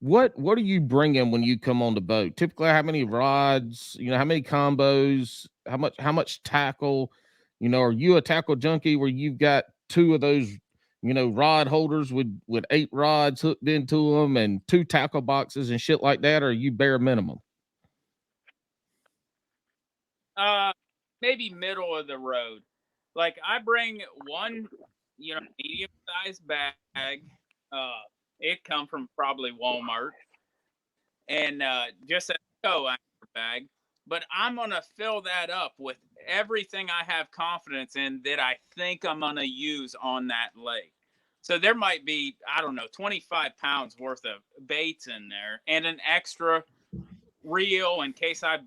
what are you bringing when you come on the boat? Typically, how many rods? How many combos? How much tackle? Are you a tackle junkie where you've got 2 of those? Rod holders with 8 rods hooked into them and 2 tackle boxes and shit like that, or are you bare minimum? Maybe middle of the road. Like I bring one, medium sized bag. It come from probably Walmart, and just a co-anchor bag. But I'm gonna fill that up with everything I have confidence in that I think I'm gonna use on that lake. So there might be, 25 pounds worth of baits in there, and an extra reel in case I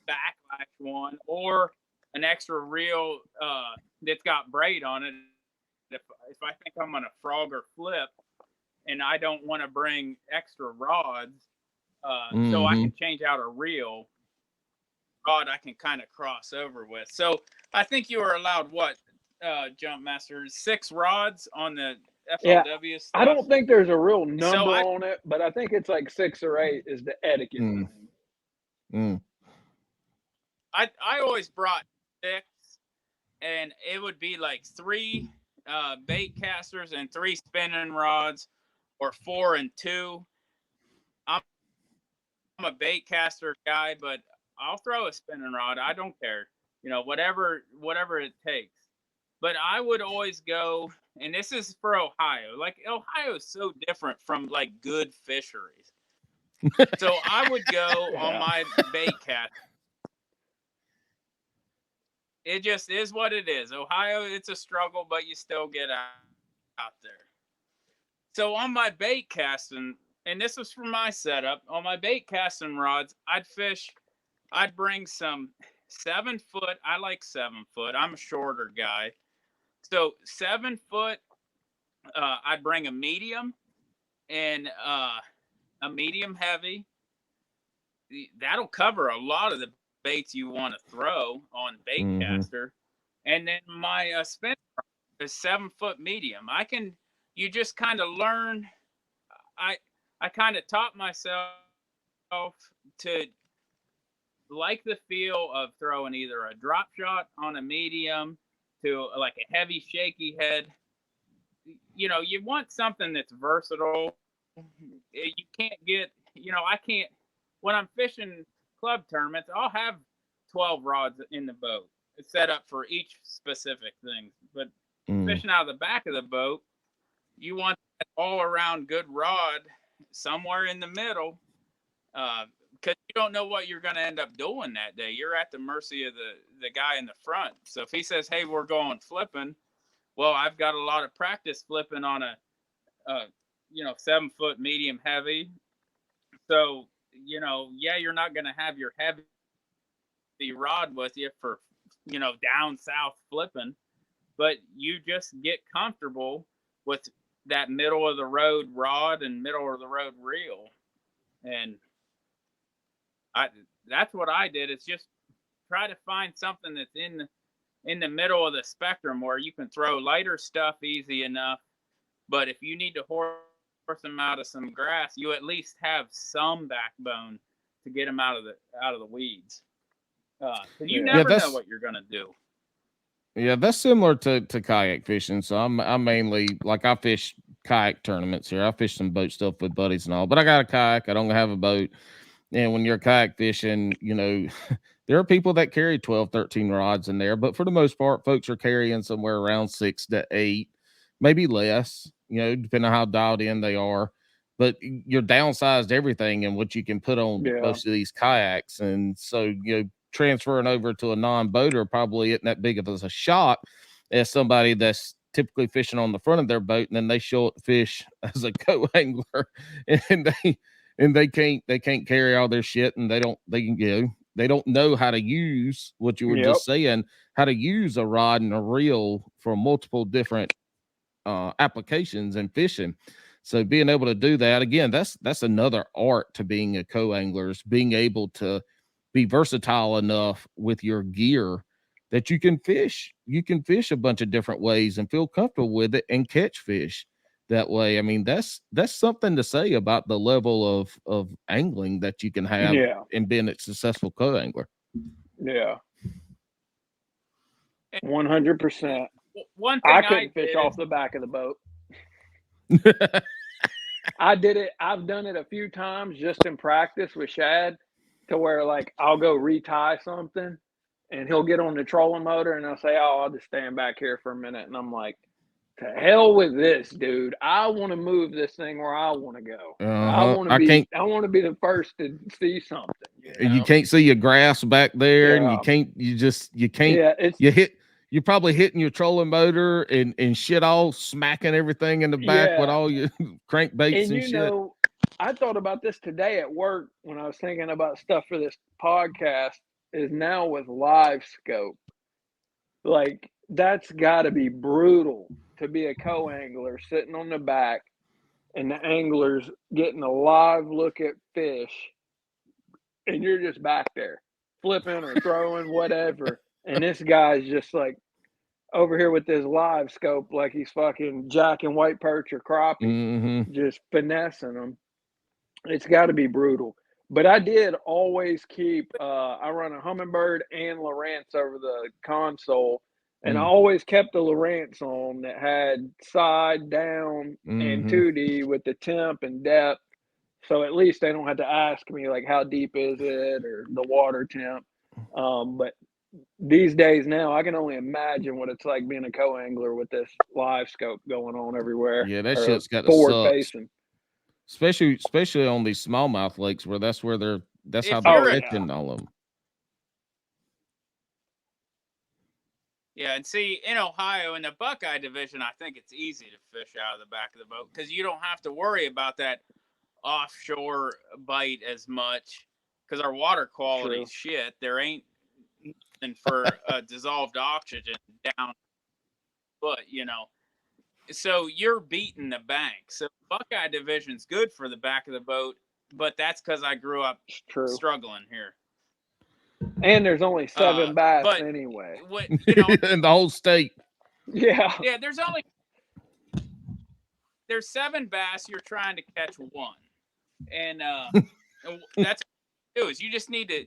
backlash one, or an extra reel that's got braid on it if I think I'm gonna frog or flip and I don't want to bring extra rods, so I can change out a reel rod I can kind of cross over with. So I think you are allowed Jumpmaster, 6 rods on the FLW stuff. I don't think there's a real number on it, but I think it's like 6 or 8 is the etiquette. I always brought 6, and it would be like 3 bait casters and 3 spinning rods, or 4 and 2. I'm a bait caster guy, but I'll throw a spinning rod. I don't care, whatever it takes. But I would always go, and this is for Ohio. Like Ohio is so different from like good fisheries. So I would go on my bait cast. It just is what it is. Ohio, it's a struggle, but you still get out there. So on my bait casting, and this was for my setup, on my bait casting rods, I'd bring some 7 foot. I like 7 foot. I'm a shorter guy. So 7 foot, I'd bring a medium and a medium heavy. That'll cover a lot of the baits you want to throw on bait caster. And then my spinner is 7 foot medium. You just kind of learn. I kind of taught myself to like the feel of throwing either a drop shot on a medium to like a heavy shaky head. You want something that's versatile. You can't get, I can't, when I'm fishing club tournaments, I'll have 12 rods in the boat. It's set up for each specific thing. But fishing out of the back of the boat, you want that all around good rod somewhere in the middle, because you don't know what you're going to end up doing that day. You're at the mercy of the guy in the front. So if he says, hey, we're going flipping, well, I've got a lot of practice flipping on a 7 foot medium heavy. So, you're not going to have your heavy rod with you for, down south flipping, but you just get comfortable with that middle of the road rod and middle of the road reel. And that's what I did. It's just try to find something that's in the middle of the spectrum where you can throw lighter stuff easy enough. But if you need to horse them out of some grass, you at least have some backbone to get them out of the weeds. You never know what you're gonna do. Yeah, that's similar to kayak fishing. So I'm mainly like I fish kayak tournaments here. I fish some boat stuff with buddies and all, but I got a kayak. I don't have a boat. And when you're kayak fishing, there are people that carry 12, 13 rods in there, but for the most part, folks are carrying somewhere around 6 to 8, maybe less, depending on how dialed in they are. But you're downsized everything and what you can put on most of these kayaks. And so, transferring over to a non-boater probably isn't that big of a shock as somebody that's typically fishing on the front of their boat, and then they show up to fish as a co-angler, and they can't carry all their shit, and they don't know how to use what you were just saying, how to use a rod and a reel for multiple different applications and fishing. So being able to do that, again, that's another art to being a co-angler, is being able to be versatile enough with your gear that you can fish a bunch of different ways and feel comfortable with it and catch fish that way. I mean, that's something to say about the level of angling that you can have in being a successful co-angler. Yeah. 100%. One thing I couldn't fish off the back of the boat. I did it. I've done it a few times just in practice with Shad, to where like I'll go retie something and he'll get on the trolling motor and I'll say, oh, I'll just stand back here for a minute. And I'm like, to hell with this, dude. I want to move this thing where I want to go. I want to be the first to see something. You can't see your grass back there, and you can't. You're probably hitting your trolling motor and shit, all smacking everything in the back with all your crankbaits and shit. I thought about this today at work when I was thinking about stuff for this podcast, is now with live scope. Like, that's got to be brutal to be a co-angler sitting on the back and the angler's getting a live look at fish and you're just back there flipping or throwing whatever. And this guy's just like over here with this live scope like he's fucking jacking white perch or crappie, just finessing them. It's got to be brutal. But I did always keep, I run a Humminbird and Lowrance over the console, and I always kept the Lowrance on that had side, down, and 2D with the temp and depth. So at least they don't have to ask me like how deep is it or the water temp. But these days now, I can only imagine what it's like being a co-angler with this live scope going on everywhere, Yeah, that or shit's got to forward suck. facing. Especially on these smallmouth lakes where that's how If they're you're catching all of them. Yeah, and see, in Ohio, in the Buckeye division, I think it's easy to fish out of the back of the boat because you don't have to worry about that offshore bite as much because our water quality is shit. There ain't nothing for dissolved oxygen down, but so you're beating the bank. So Buckeye division's good for the back of the boat, but that's because I grew up struggling here. And there's only 7 bass anyway. What in the whole state. Yeah. Yeah, there's 7 bass. You're trying to catch one, and that's what you do is you just need to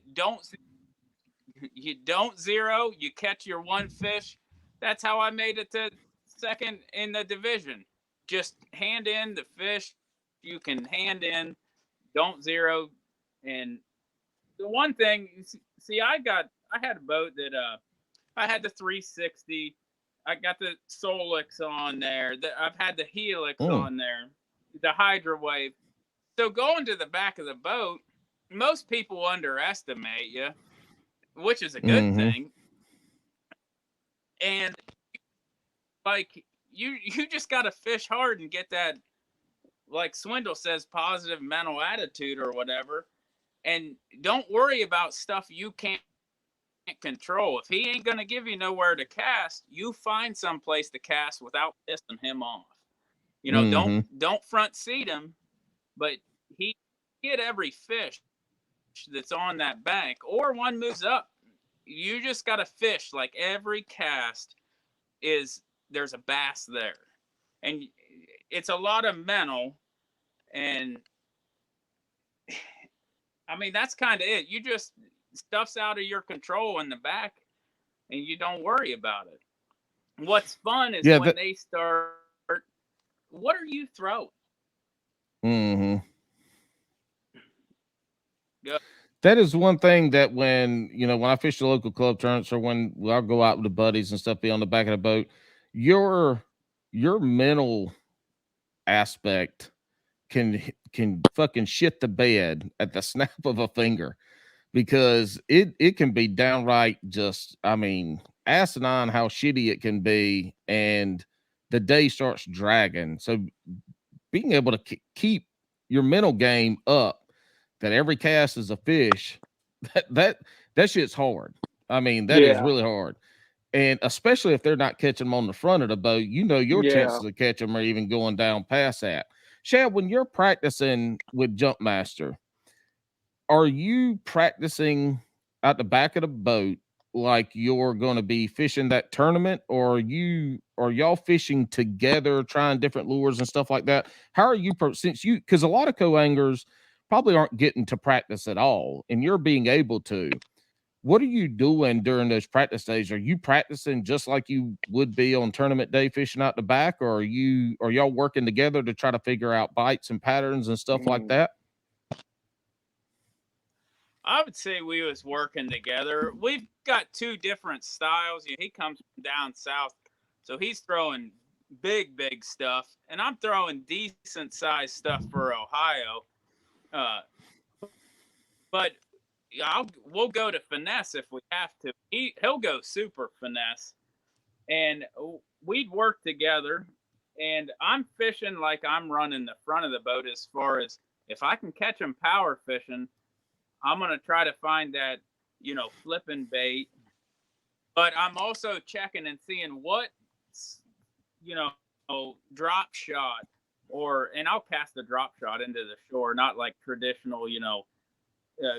don't zero. You catch your one fish. That's how I made it to second in the division. Just hand in the fish you can hand in. Don't zero. And the one thing, see, I had a boat that I had the 360. I got the Solix on there. I've had the Helix on there, the Hydra Wave. So going to the back of the boat, most people underestimate you, which is a good thing. And like you just got to fish hard and get that, like Swindle says, positive mental attitude or whatever. And don't worry about stuff you can't control. If he ain't gonna give you nowhere to cast, you find some place to cast without pissing him off. Don't front seat him, but he get every fish that's on that bank or one moves up. You just gotta fish like every cast there's a bass there, and it's a lot of mental. And I mean that's kind of it. You just stuff's out of your control in the back and you don't worry about it. What's fun is when they start, what are you throwing? Yeah. That is one thing that when I fish the local club tournaments or when I'll go out with the buddies and stuff, be on the back of the boat, your mental aspect can fucking shit the bed at the snap of a finger, because it can be downright just, I mean, asinine how shitty it can be, and the day starts dragging. So being able to keep your mental game up, that every cast is a fish, that shit's hard. I mean, that is really hard. And especially if they're not catching them on the front of the boat, your chances of catching them are even going down past that. Shad, when you're practicing with Jumpmaster, are you practicing at the back of the boat like you're going to be fishing that tournament, or are y'all fishing together, trying different lures and stuff like that? How are you, because a lot of co-anglers probably aren't getting to practice at all, and you're being able to. What are you doing during those practice days? Are you practicing just like you would be on tournament day fishing out the back, or are y'all working together to try to figure out bites and patterns and stuff like that? I would say we was working together. We've got 2 different styles. He comes from down south, so he's throwing big stuff, and I'm throwing decent sized stuff for Ohio. But we'll go to finesse if we have to. He'll go super finesse, and we'd work together. And I'm fishing like I'm running the front of the boat, as far as if I can catch him power fishing, I'm gonna try to find that flipping bait. But I'm also checking and seeing what drop shot, and I'll cast a drop shot into the shore, not like traditional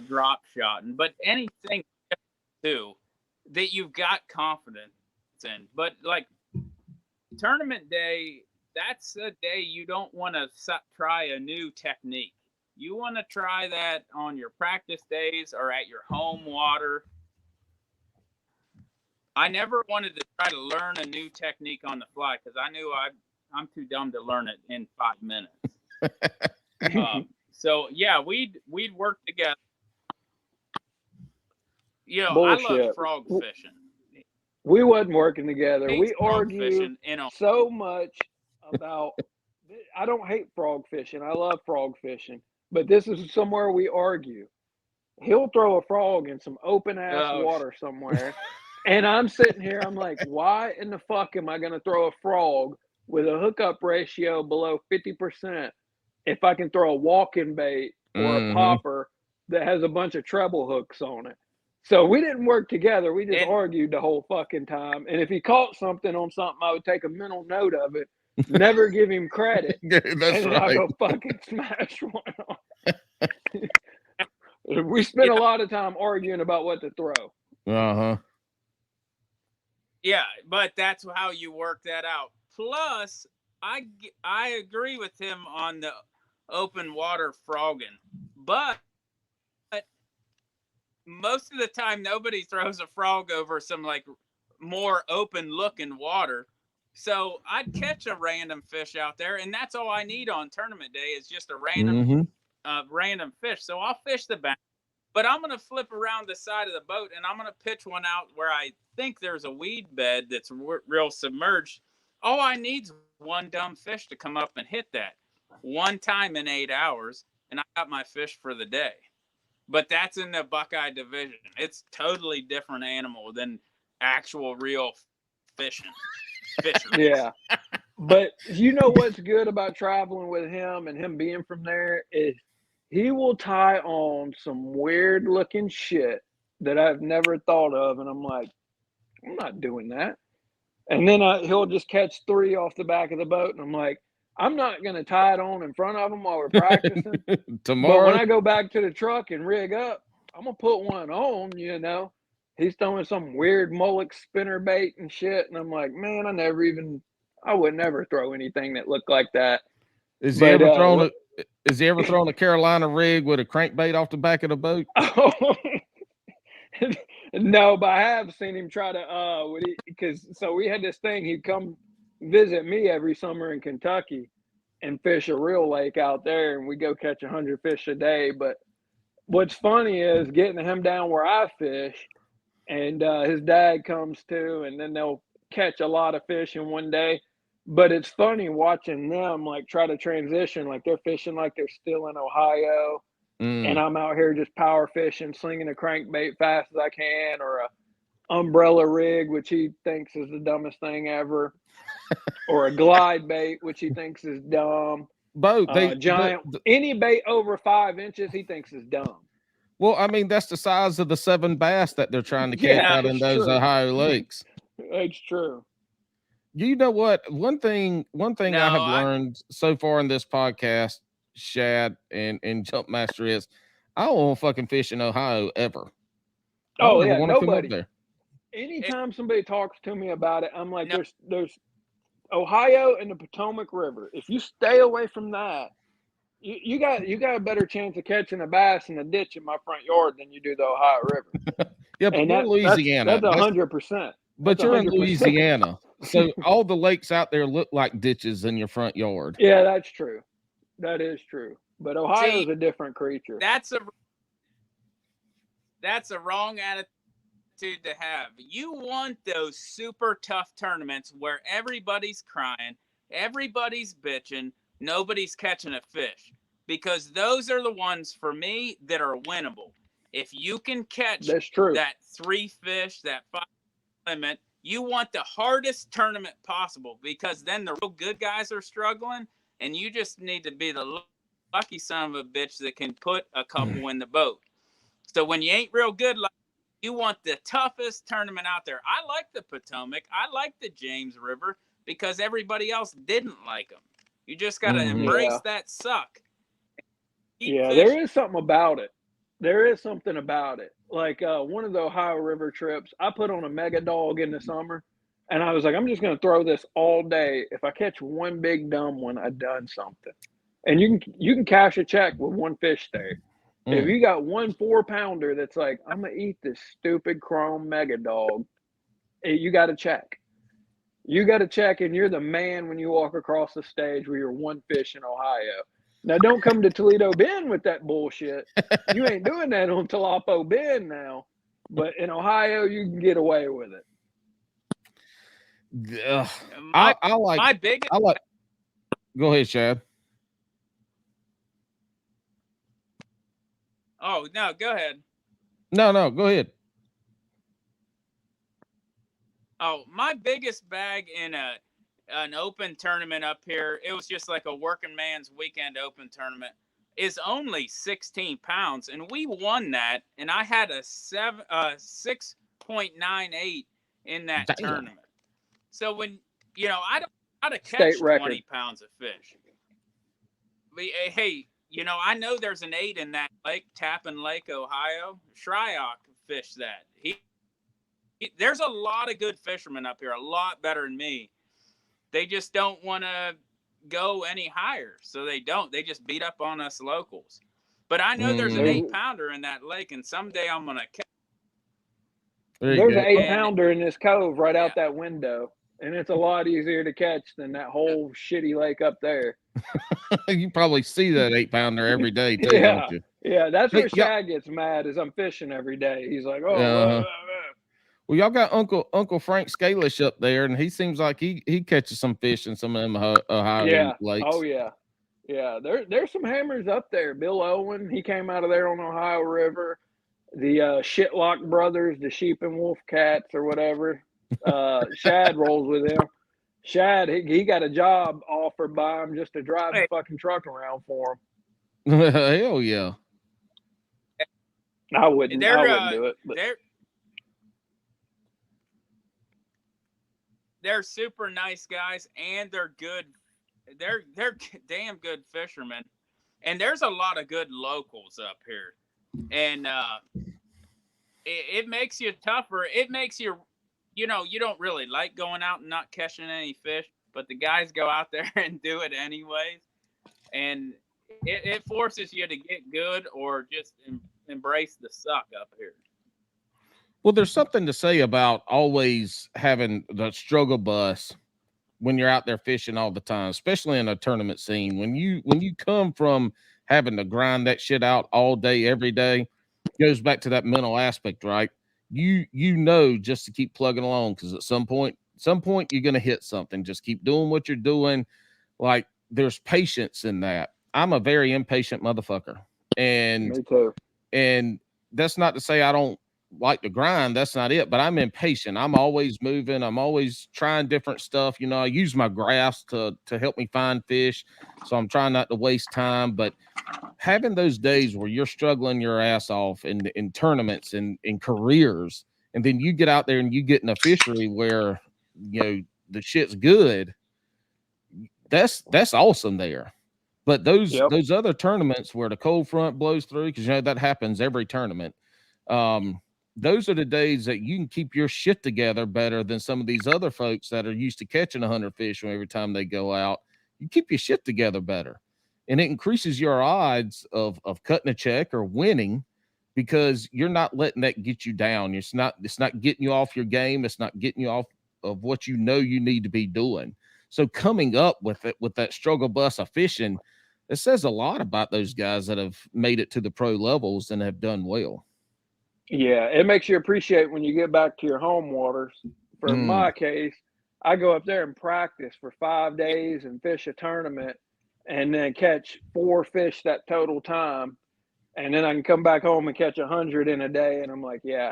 drop shot, but anything too that you've got confidence in. But like tournament day, that's a day you don't want to try a new technique. You want to try that on your practice days or at your home water. I never wanted to try to learn a new technique on the fly because I knew I'm too dumb to learn it in 5 minutes. So yeah, we'd work together. You know, I love Bullshit. frog fishing. We wasn't working together. I hate We frog argue fishing, so much about. I don't hate frog fishing. I love frog fishing, but this is somewhere we argue. He'll throw a frog in some open ass water somewhere, and I'm sitting here. I'm like, why in the fuck am I going to throw a frog with a hookup ratio below 50% if I can throw a walking bait or a popper that has a bunch of treble hooks on it? So we didn't work together. We just argued the whole fucking time. And if he caught something on something, I would take a mental note of it, never give him credit, That's and then right. I go fucking smash one on. We spent a lot of time arguing about what to throw. Yeah, but that's how you work that out. Plus, I agree with him on the open water frogging, but most of the time nobody throws a frog over some like more open looking water. So I'd catch a random fish out there, and that's all I need on tournament day is just a random fish. So I'll fish the bank, but I'm gonna flip around the side of the boat and I'm gonna pitch one out where I think there's a weed bed that's real submerged. All I need's one dumb fish to come up and hit that one time in 8 hours, and I got my fish for the day. But that's in the Buckeye division. It's totally different animal than actual real fishing. Yeah. But you know what's good about traveling with him and him being from there is he will tie on some weird looking shit that I've never thought of. And I'm like, I'm not doing that. And then he'll just catch 3 off the back of the boat. And I'm like, I'm not going to tie it on in front of him while we're practicing. Tomorrow. But when I go back to the truck and rig up, I'm going to put one on, you know. He's throwing some weird mullet spinner bait and shit. And I'm like, man, I would never throw anything that looked like that. Is he ever thrown a Carolina rig with a crankbait off the back of the boat? No, but I have seen him try to, because we had this thing, he'd come visit me every summer in Kentucky and fish a real lake out there, and we go catch 100 fish a day. But what's funny is getting him down where I fish, and his dad comes too, and then they'll catch a lot of fish in one day. But it's funny watching them like try to transition, like they're fishing like they're still in Ohio, and I'm out here just power fishing, slinging a crankbait fast as I can, or a umbrella rig, which he thinks is the dumbest thing ever, or a glide bait, which he thinks is dumb. Any bait over 5 inches, he thinks is dumb. Well, I mean, that's the size of the 7 bass that they're trying to catch out in those Ohio lakes. It's true. You know what? One thing I have learned so far in this podcast, Shad and Jumpmaster, is I don't want to fucking fish in Ohio ever. Oh yeah, nobody. Come up there. Anytime somebody talks to me about it, I'm like, there's Ohio and the Potomac River. If you stay away from that, you got a better chance of catching a bass in a ditch in my front yard than you do the Ohio River. Yeah, but you're in Louisiana. That's 100%. But you're in Louisiana, so all the lakes out there look like ditches in your front yard. Yeah, that's true. That is true. But Ohio's a different creature. That's a wrong attitude to have. You want those super tough tournaments where everybody's crying, everybody's bitching, nobody's catching a fish, because those are the ones for me that are winnable. If you can catch that 3 fish, that 5 limit, you want the hardest tournament possible, because then the real good guys are struggling, and you just need to be the lucky son of a bitch that can put a couple in the boat. So when you ain't real good, you want the toughest tournament out there. I like the Potomac. I like the James River because everybody else didn't like them. You just got to embrace that suck. There is something about it. There is something about it. Like one of the Ohio River trips, I put on a mega dog in the summer, and I was like, I'm just going to throw this all day. If I catch one big dumb one, I've done something. And you can cash a check with one fish there. If you got 1 4-pounder that's like, I'm going to eat this stupid chrome mega dog, you got to check. You got to check, and you're the man when you walk across the stage with your one fish in Ohio. Now, don't come to Toledo Bend with that bullshit. You ain't doing that on Talapo Bend now. But in Ohio, you can get away with it. I like. My biggest. I like. Go ahead, Shad. Oh no, go ahead. No, go ahead. Oh, my biggest bag in an open tournament up here, it was just like a working man's weekend open tournament, is only 16 pounds, and we won that, and I had a 6.98 in that Damn. tournament. So when I don't know how to catch State record. 20 pounds of fish. Hey, I know there's an 8 in that lake, Tappan Lake, Ohio. Shryock fished that. There's a lot of good fishermen up here, a lot better than me. They just don't want to go any higher, so they don't. They just beat up on us locals. But I know there's an 8-pounder in that lake, and someday I'm going to catch. There's an 8-pounder in this cove right out that window, and it's a lot easier to catch than that whole shitty lake up there. You probably see that 8-pounder every day too, don't you? Yeah, that's where Shad gets mad is I'm fishing every day. He's like, Well, y'all got Uncle Frank Scalish up there, and he seems like he catches some fish in some of them Ohio lakes. Oh yeah. There's some hammers up there. Bill Owen, he came out of there on the Ohio River. The Shitlock brothers, the Sheep and Wolf Cats or whatever. Shad rolls with him. Shad, he got a job offered by him just to drive the fucking truck around for him. Hell yeah. I wouldn't do it. But. They're super nice guys, and they're good. They're damn good fishermen, and there's a lot of good locals up here, and it makes you tougher. It makes you, you don't really like going out and not catching any fish, but the guys go out there and do it anyways, and it forces you to get good or just embrace the suck up here. Well, there's something to say about always having the struggle bus when you're out there fishing all the time, especially in a tournament scene. When you come from having to grind that shit out all day, every day, goes back to that mental aspect, right? You know just to keep plugging along, because at some point you're gonna hit something. Just keep doing what you're doing. Like, there's patience in that. I'm a very impatient motherfucker, and me too. And that's not to say I don't like to grind. That's not it. But I'm impatient. I'm always moving. I'm always trying different stuff. I use my graphs to help me find fish. So I'm trying not to waste time. But having those days where you're struggling your ass off in tournaments and in careers, and then you get out there and you get in a fishery where the shit's good. That's awesome there. But those other tournaments where the cold front blows through, because that happens every tournament. Those are the days that you can keep your shit together better than some of these other folks that are used to catching 100 fish every time they go out. You keep your shit together better, and it increases your odds of cutting a check or winning, because you're not letting that get you down. It's not getting you off your game. It's not getting you off of what you need to be doing. So coming up with that struggle bus of fishing, it says a lot about those guys that have made it to the pro levels and have done well. Yeah, it makes you appreciate when you get back to your home waters. For my case, I go up there and practice for 5 days and fish a tournament, and then catch 4 fish that total time. And then I can come back home and catch 100 in a day. And I'm like, yeah.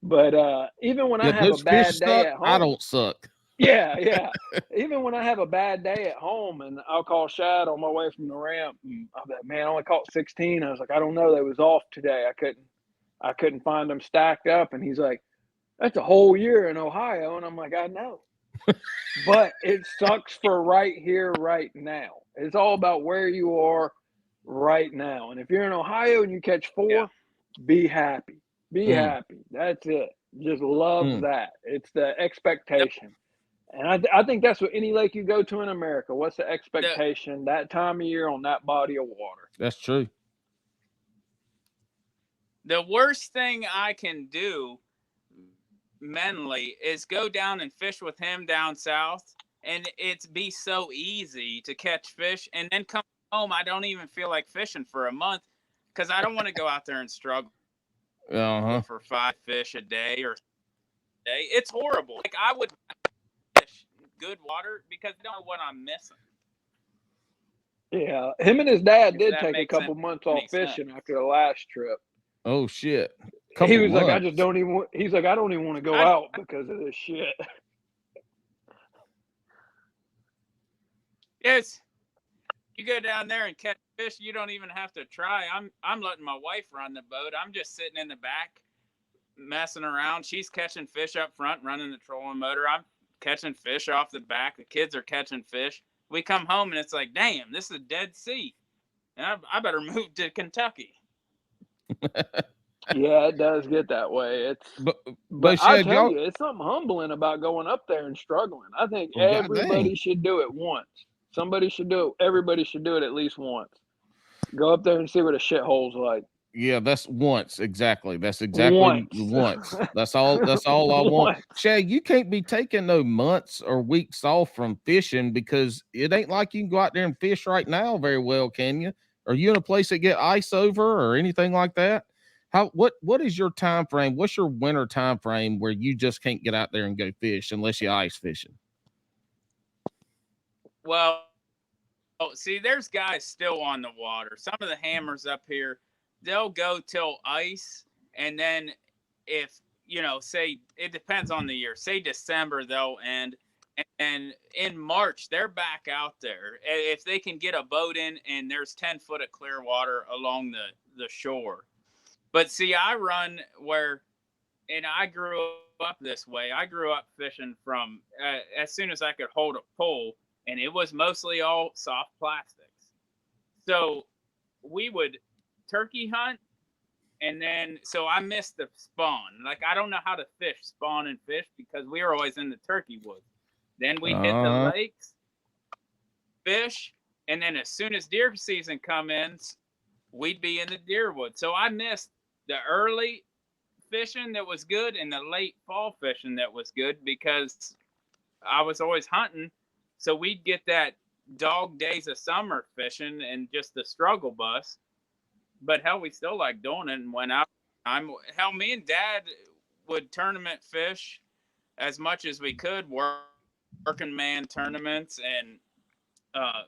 But even when I have a bad day at home, I don't suck. Yeah. Even when I have a bad day at home, and I'll call Shad on my way from the ramp, and I'll be like, man, I only caught 16. I was like, I don't know. They was off today. I couldn't find them stacked up. And he's like, that's a whole year in Ohio. And I'm like, I know. But it sucks for right here, right now. It's all about where you are right now. And if you're in Ohio and you catch 4, be happy. Be happy. That's it. Just love that. It's the expectation. And I think that's what any lake you go to in America. What's the expectation that time of year on that body of water? That's true. The worst thing I can do mentally is go down and fish with him down south, and it's be so easy to catch fish, and then come home, I don't even feel like fishing for a month because I don't want to go out there and struggle for 5 fish a day or day. It's horrible. Like, I would fish good water because I don't know what I'm missing. Yeah, him and his dad If did that take a makes couple months off any sense. fishing after the last trip. Oh shit! He was like, I just don't even. He's like, I don't even want to go out because of this shit. Yes, you go down there and catch fish, you don't even have to try. I'm letting my wife run the boat. I'm just sitting in the back, messing around. She's catching fish up front, running the trolling motor. I'm catching fish off the back. The kids are catching fish. We come home and it's like, damn, this is a dead sea. And I better move to Kentucky. Yeah, it does get that way. It's But I Shad, tell you, it's something humbling about going up there and struggling. I think everybody should do it once. Somebody should do it. Everybody should do it at least once. Go up there and see what a shithole's like. Yeah, that's once exactly. That's exactly once. That's all. That's all I want. Shad, you can't be taking no months or weeks off from fishing because it ain't like you can go out there and fish right now very well, can you? Are you in a place that get ice over or anything like that? What is your time frame? What's your winter time frame where you just can't get out there and go fish unless you're ice fishing? Well, see, there's guys still on the water. Some of the hammers up here, they'll go till ice, and then if, say, it depends on the year. Say December, they'll end, and in March, they're back out there. If they can get a boat in and there's 10 foot of clear water along the shore. But see, I run where, and I grew up this way. I grew up fishing from as soon as I could hold a pole, and it was mostly all soft plastics. So we would turkey hunt, and then so I missed the spawn. Like, I don't know how to fish spawn and fish because we were always in the turkey woods. Then we hit the lakes, fish, and then as soon as deer season come in, we'd be in the deer woods. So I missed the early fishing that was good and the late fall fishing that was good because I was always hunting. So we'd get that dog days of summer fishing and just the struggle bus. But hell, we still like doing it. And when hell, me and Dad would tournament fish as much as we could, working man tournaments and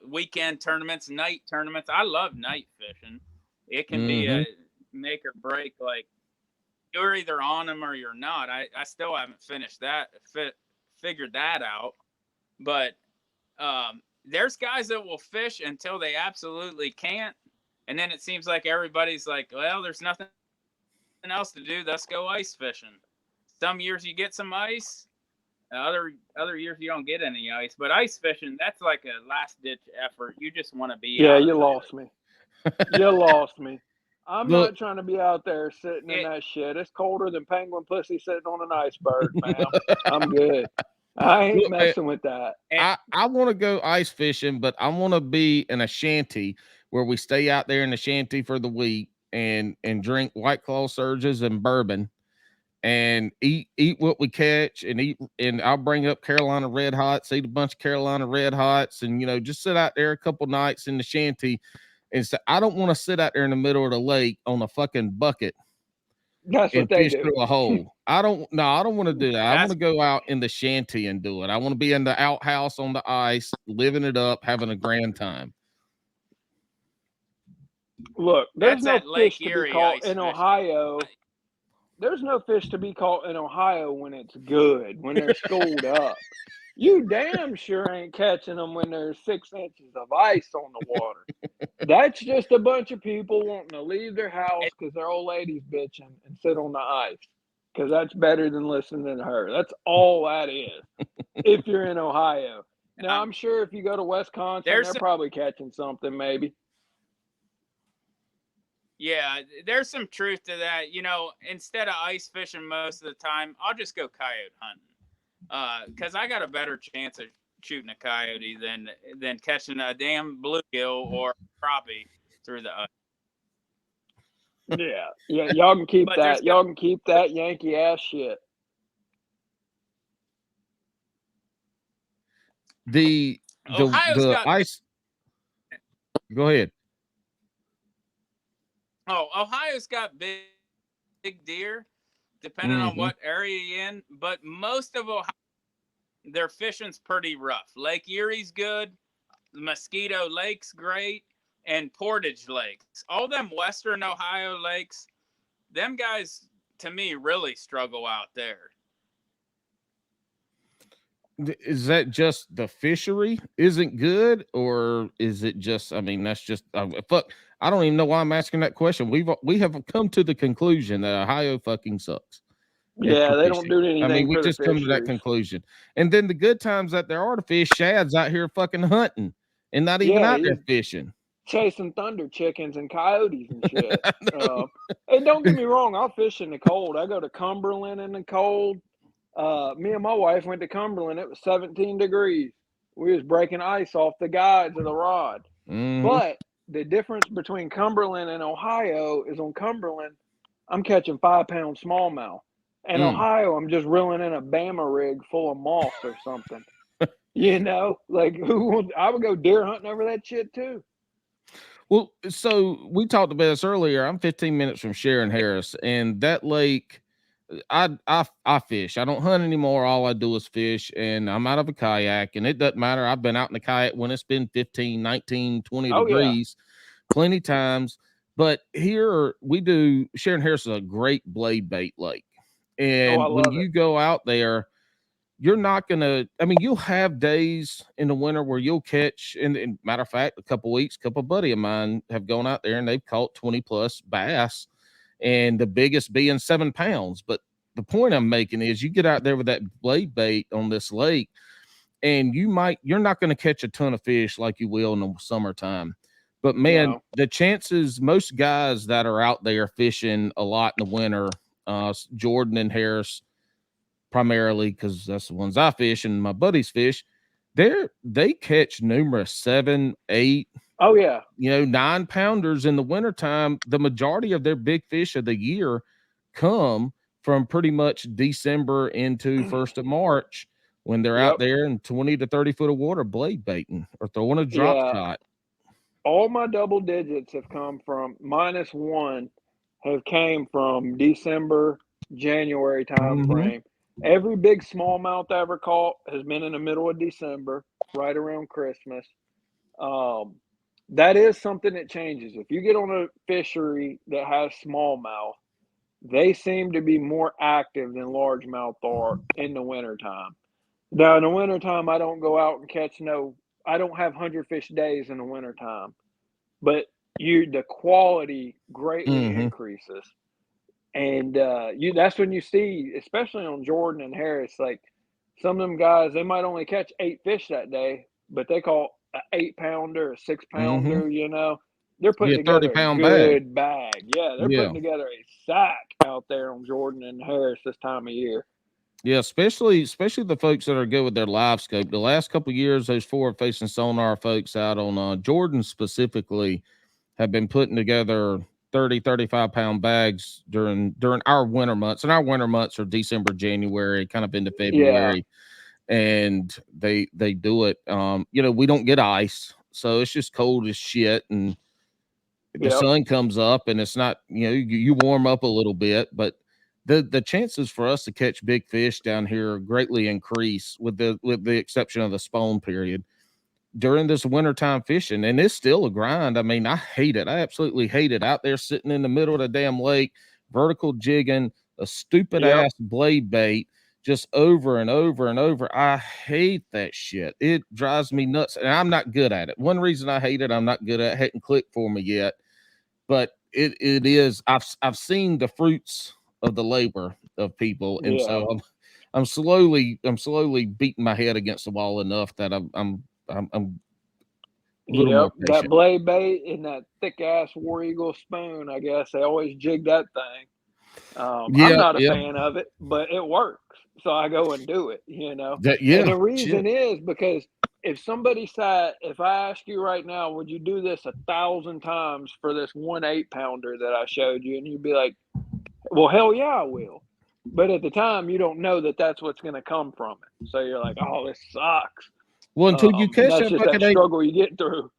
weekend tournaments, night tournaments. I love night fishing. It can be a make or break. Like, you're either on them or you're not. I still haven't finished that, figured that out. But there's guys that will fish until they absolutely can't. And then it seems like everybody's like, well, there's nothing else to do. Let's go ice fishing. Some years you get some ice. Other years you don't get any ice. But ice fishing, that's like a last-ditch effort. You just want to be out. You lost me. You lost me. I'm not trying to be out there sitting in that shit. It's colder than penguin pussy sitting on an iceberg, man. I'm good. I ain't messing with that. I want to go ice fishing, but I want to be in a shanty where we stay out there in the shanty for the week and drink White Claw surges and bourbon and eat what we catch and I'll bring up Carolina Red Hots, eat a bunch of Carolina Red Hots and, just sit out there a couple nights in the shanty. And so I don't want to sit out there in the middle of the lake on a fucking bucket. That's what they do. Through a hole. I don't want to do that. I want to go out in the shanty and do it. I want to be in the outhouse on the ice, living it up, having a grand time. Look, there's no fish to be caught in Ohio. There's no fish to be caught in Ohio when it's good, when they're schooled up. You damn sure ain't catching them when there's 6 inches of ice on the water. That's just a bunch of people wanting to leave their house because their old lady's bitching and sit on the ice because that's better than listening to her. That's all that is if you're in Ohio. Now, I'm sure if you go to Wisconsin, they're probably catching something maybe. Yeah, there's some truth to that. Instead of ice fishing most of the time, I'll just go coyote hunting. Because I got a better chance of shooting a coyote than catching a damn bluegill or crappie through the ice. Yeah, y'all can keep that. Y'all can keep that Yankee ass shit. The ice. Go ahead. Oh, Ohio's got big deer, depending on what area you're in. But most of Ohio, their fishing's pretty rough. Lake Erie's good. Mosquito Lake's great. And Portage Lakes. All them western Ohio lakes, them guys, to me, really struggle out there. Is that just the fishery isn't good, or is it just? I mean, that's just fuck. I don't even know why I'm asking that question. We have come to the conclusion that Ohio fucking sucks. Yeah, they don't do anything. I mean, we for just the come to that fisheries. conclusion. And then the good times that there are to fish, Shad's out here fucking hunting and not even out there fishing, chasing thunder chickens and coyotes and shit. And don't get me wrong, I'll fish in the cold. I go to Cumberland in the cold. Me and my wife went to Cumberland. It was 17 degrees. We was breaking ice off the guides of the rod. But the difference between Cumberland and Ohio is on Cumberland, I'm catching 5-pound smallmouth. And Ohio, I'm just reeling in a Bama rig full of moss or something. You know, like I would go deer hunting over that shit too. Well, so we talked about this earlier. I'm 15 minutes from Sharon Harris, and that lake, I fish. I don't hunt anymore. All I do is fish, and I'm out of a kayak, and it doesn't matter. I've been out in the kayak when it's been 15, 19, 20 degrees, plenty times. But here we do, Sharon Harris is a great blade bait lake. And when you go out there, you're not going to, I mean, you'll have days in the winter where you'll catch, and matter of fact, a couple of buddy of mine have gone out there and they've caught 20 plus bass, and the biggest being 7 pounds. But the point I'm making is you get out there with that blade bait on this lake, and you're not going to catch a ton of fish like you will in the summertime. But man, the chances, most guys that are out there fishing a lot in the winter, Jordan and Harris primarily, because that's the ones I fish and my buddies fish, they catch numerous 7, 8, 9 pounders in the wintertime. The majority of their big fish of the year come from pretty much December into 1st of March, when they're out there in 20 to 30 foot of water blade baiting or throwing a drop shot. All my double digits have come from -1 have came from December, January time frame. Every big smallmouth I ever caught has been in the middle of December, right around Christmas. That is something that changes. If you get on a fishery that has smallmouth, they seem to be more active than largemouth are in the wintertime. Now, in the wintertime, I don't go out and catch I don't have 100 fish days in the wintertime, but the quality greatly increases. And that's when you see, especially on Jordan and Harris, like some of them guys, they might only catch 8 fish that day, but they caught an 8-pounder, a 6-pounder, you know. They're putting together a good bag. Yeah, they're putting together a sack out there on Jordan and Harris this time of year. Yeah, especially the folks that are good with their live scope. The last couple of years, those forward-facing sonar folks out on Jordan specifically have been putting together 30, 35-pound bags during our winter months. And our winter months are December, January, kind of into February. And they do it. We don't get ice, so it's just cold as shit. And the sun comes up and it's not, you warm up a little bit, but the chances for us to catch big fish down here greatly increase with the exception of the spawn period during this wintertime fishing. And it's still a grind. I mean, I hate it. I absolutely hate it out there sitting in the middle of the damn lake, vertical jigging a stupid ass blade bait just over and over and over. I hate that shit. It drives me nuts. And I'm not good at it. One reason I hate it, I'm not good at it. Hadn't clicked for me yet, but it is, I've seen the fruits of the labor of people. And so I'm slowly beating my head against the wall enough that I'm a little more patient. That blade bait and that thick ass War Eagle spoon, I guess they always jig that thing. I'm not a fan of it, but it works. So I go and do it, And the reason is because if I ask you right now, would you do this 1,000 times for this 1 8-pounder that I showed you? And you'd be like, well, hell yeah, I will. But at the time, you don't know that that's what's going to come from it. So you're like, oh, this sucks. Well, until you catch that struggle you get through.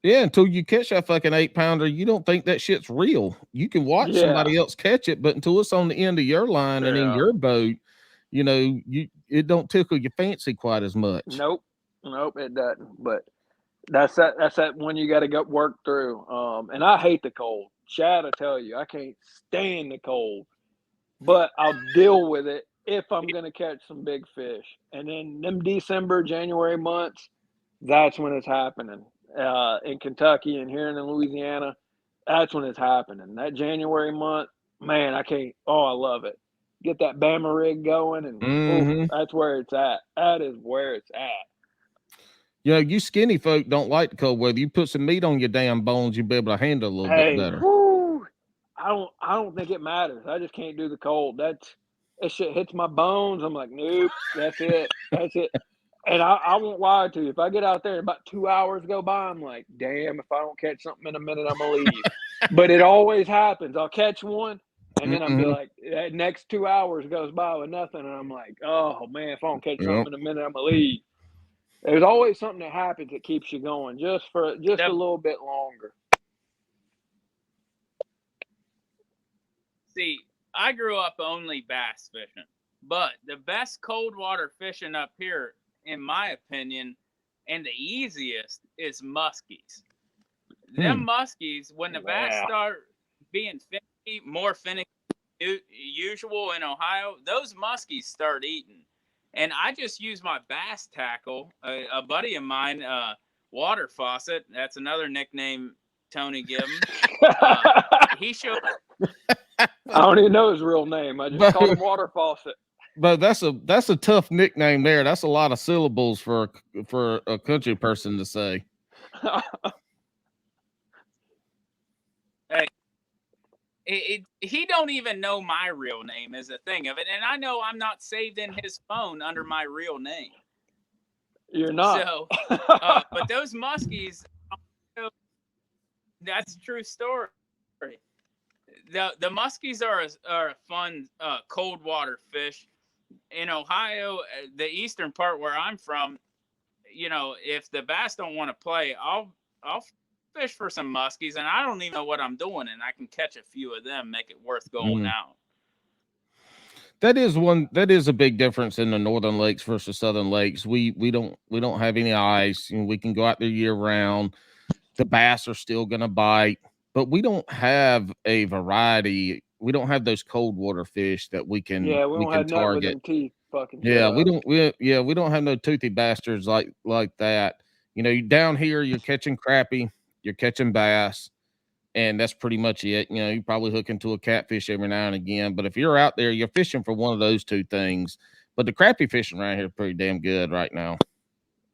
Yeah, until you catch that fucking 8-pounder, you don't think that shit's real. You can watch somebody else catch it, but until it's on the end of your line and in your boat, you know, it don't tickle your fancy quite as much. Nope, it doesn't. But that's that one you got to go work through. And I hate the cold. Shad, I tell you, I can't stand the cold, but I'll deal with it if I'm gonna catch some big fish. And then them December, January months, that's when it's happening. In Kentucky and here in Louisiana, that's when it's happening. That January month, man, I can't. Oh, I love it. Get that Bama rig going, and that's where it's at. That is where it's at. You know, you skinny folk don't like the cold weather. You put some meat on your damn bones, you'll be able to handle it a little bit better. Whoo, I don't think it matters. I just can't do the cold. That shit hits my bones. I'm like, nope, that's it. That's it. And I won't lie to you. If I get out there and about 2 hours go by, I'm like, damn, if I don't catch something in a minute, I'm going to leave. But it always happens. I'll catch one, and then I'll be like, that next 2 hours goes by with nothing. And I'm like, oh, man, if I don't catch something in a minute, I'm going to leave. There's always something that happens that keeps you going just a little bit longer. See, I grew up only bass fishing, but the best cold water fishing up here, in my opinion, and the easiest is muskies. Them muskies, when the bass start being finicky, more finicky than usual in Ohio, those muskies start eating. And I just use my bass tackle. A buddy of mine, Water Faucet, that's another nickname Tony gave him. He showed. I don't even know his real name. I just call him Water Faucet. But that's a tough nickname there. That's a lot of syllables for a country person to say. Hey, he don't even know my real name is the thing of it, and I know I'm not saved in his phone under my real name. You're not. So, but those muskies, that's a true story. The muskies are a fun cold water fish. In Ohio, the eastern part where I'm from, you know, if the bass don't want to play, I'll fish for some muskies, and I don't even know what I'm doing, and I can catch a few of them, make it worth going out. That is a big difference in the northern lakes versus southern lakes. We don't have any ice, and we can go out there year round. The bass are still gonna bite, but we don't have a variety. We don't have those cold water fish that we can target. With them teeth fucking we don't have no toothy bastards like that. You know, down here you're catching crappie, you're catching bass, and that's pretty much it. You know, you probably hook into a catfish every now and again, but if you're out there, you're fishing for one of those two things. But the crappie fishing around here is pretty damn good right now.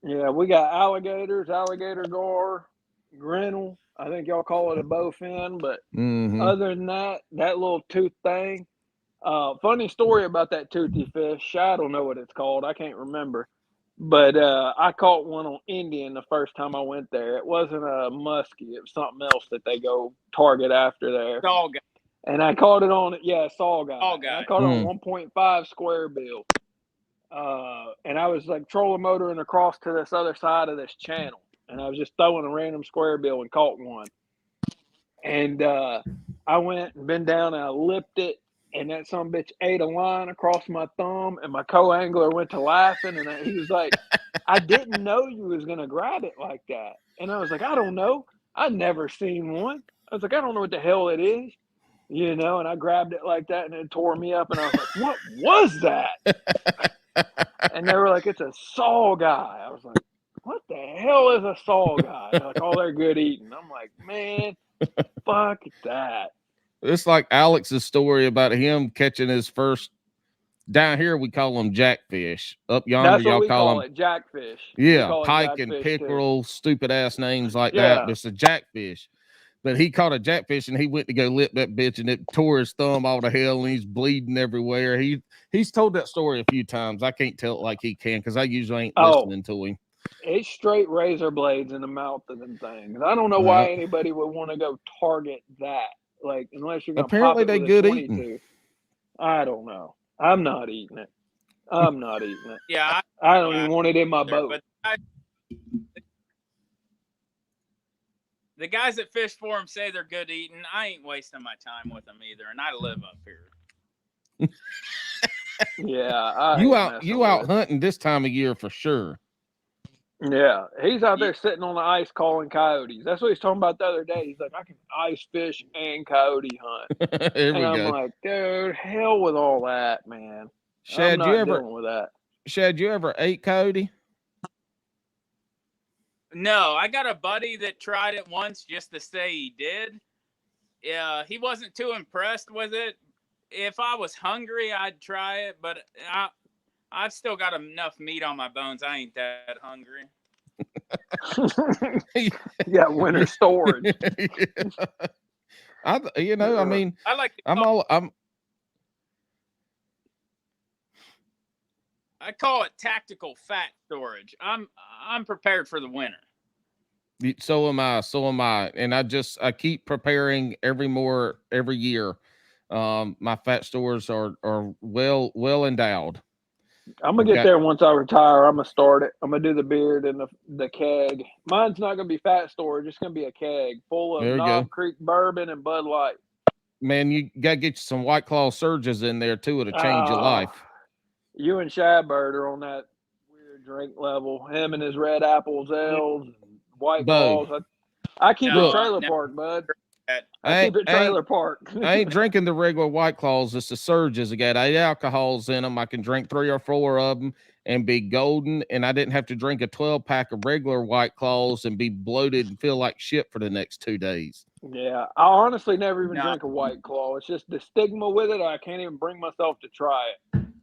Yeah, we got alligators, alligator gar, grinnell. I think y'all call it a bowfin, but other than that little tooth thing. Funny story about that toothy fish. I don't know what it's called. I can't remember. But I caught one on Indian the first time I went there. It wasn't a muskie. It was something else that they go target after there. Saw guy. And I caught it on, saw guy. Saw guy. I caught it on 1.5 square bill. And I was like trolling motoring across to this other side of this channel. And I was just throwing a random square bill and caught one. And I went and been down and I lipped it. And that son bitch ate a line across my thumb. And my co-angler went to laughing. And he was like, I didn't know you was going to grab it like that. And I was like, I don't know. I've never seen one. I was like, I don't know what the hell it is. You know, and I grabbed it like that and it tore me up. And I was like, what was that? And they were like, it's a saw guy. I was like, what the hell is a saw guy? They're like, oh, they're good eating. I'm like, man, fuck that. It's like Alex's story about him catching his first. Down here, we call them jackfish. Up yonder, that's what y'all we call them jackfish. Yeah, pike and pickerel, stupid ass names like that. But it's a jackfish. But he caught a jackfish and he went to go lip that bitch and it tore his thumb all to hell and he's bleeding everywhere. He's told that story a few times. I can't tell it like he can because I usually ain't listening to him. It's straight razor blades in the mouth of them things. I don't know why anybody would want to go target that. Like, unless you're going to pop it with a 22. Eating. I don't know. I'm not eating it. Yeah. I don't even want it in my boat. But The guys that fish for them say they're good eating. I ain't wasting my time with them either, and I live up here. Yeah, you out hunting this time of year for sure. Yeah, he's out there sitting on the ice calling coyotes. That's what he's talking about the other day. He's like, I can ice fish and coyote hunt. Here we I'm go. like, dude, hell with all that, man. Shad, I'm not dealing with that. Shad, you ever ate coyote? No, I got a buddy that tried it once just to say he did. Yeah, he wasn't too impressed with it. If I was hungry, I'd try it, but I've still got enough meat on my bones. I ain't that hungry. You got winter storage. I mean, I like. I call it tactical fat storage. I'm prepared for the winter. So am I. And I keep preparing every year. My fat stores are well endowed. I'm gonna get there once I retire. I'm gonna start it. I'm gonna do the beard and the keg. Mine's not gonna be fat storage. It's gonna be a keg full of Knob Creek bourbon and Bud Light. Man, you gotta get you some White Claw surges in there too. It'll change your life. You and Shad Bird are on that weird drink level. Him and his Red Apples, L's, and White Claws. I keep it trailer park, bud. I keep it trailer park. I ain't drinking the regular White Claws. It's the surges. I got 8 alcohols in them. I can drink 3 or 4 of them and be golden. And I didn't have to drink a 12-pack of regular White Claws and be bloated and feel like shit for the next 2 days. Yeah, I honestly never even drink a White Claw. It's just the stigma with it. I can't even bring myself to try it.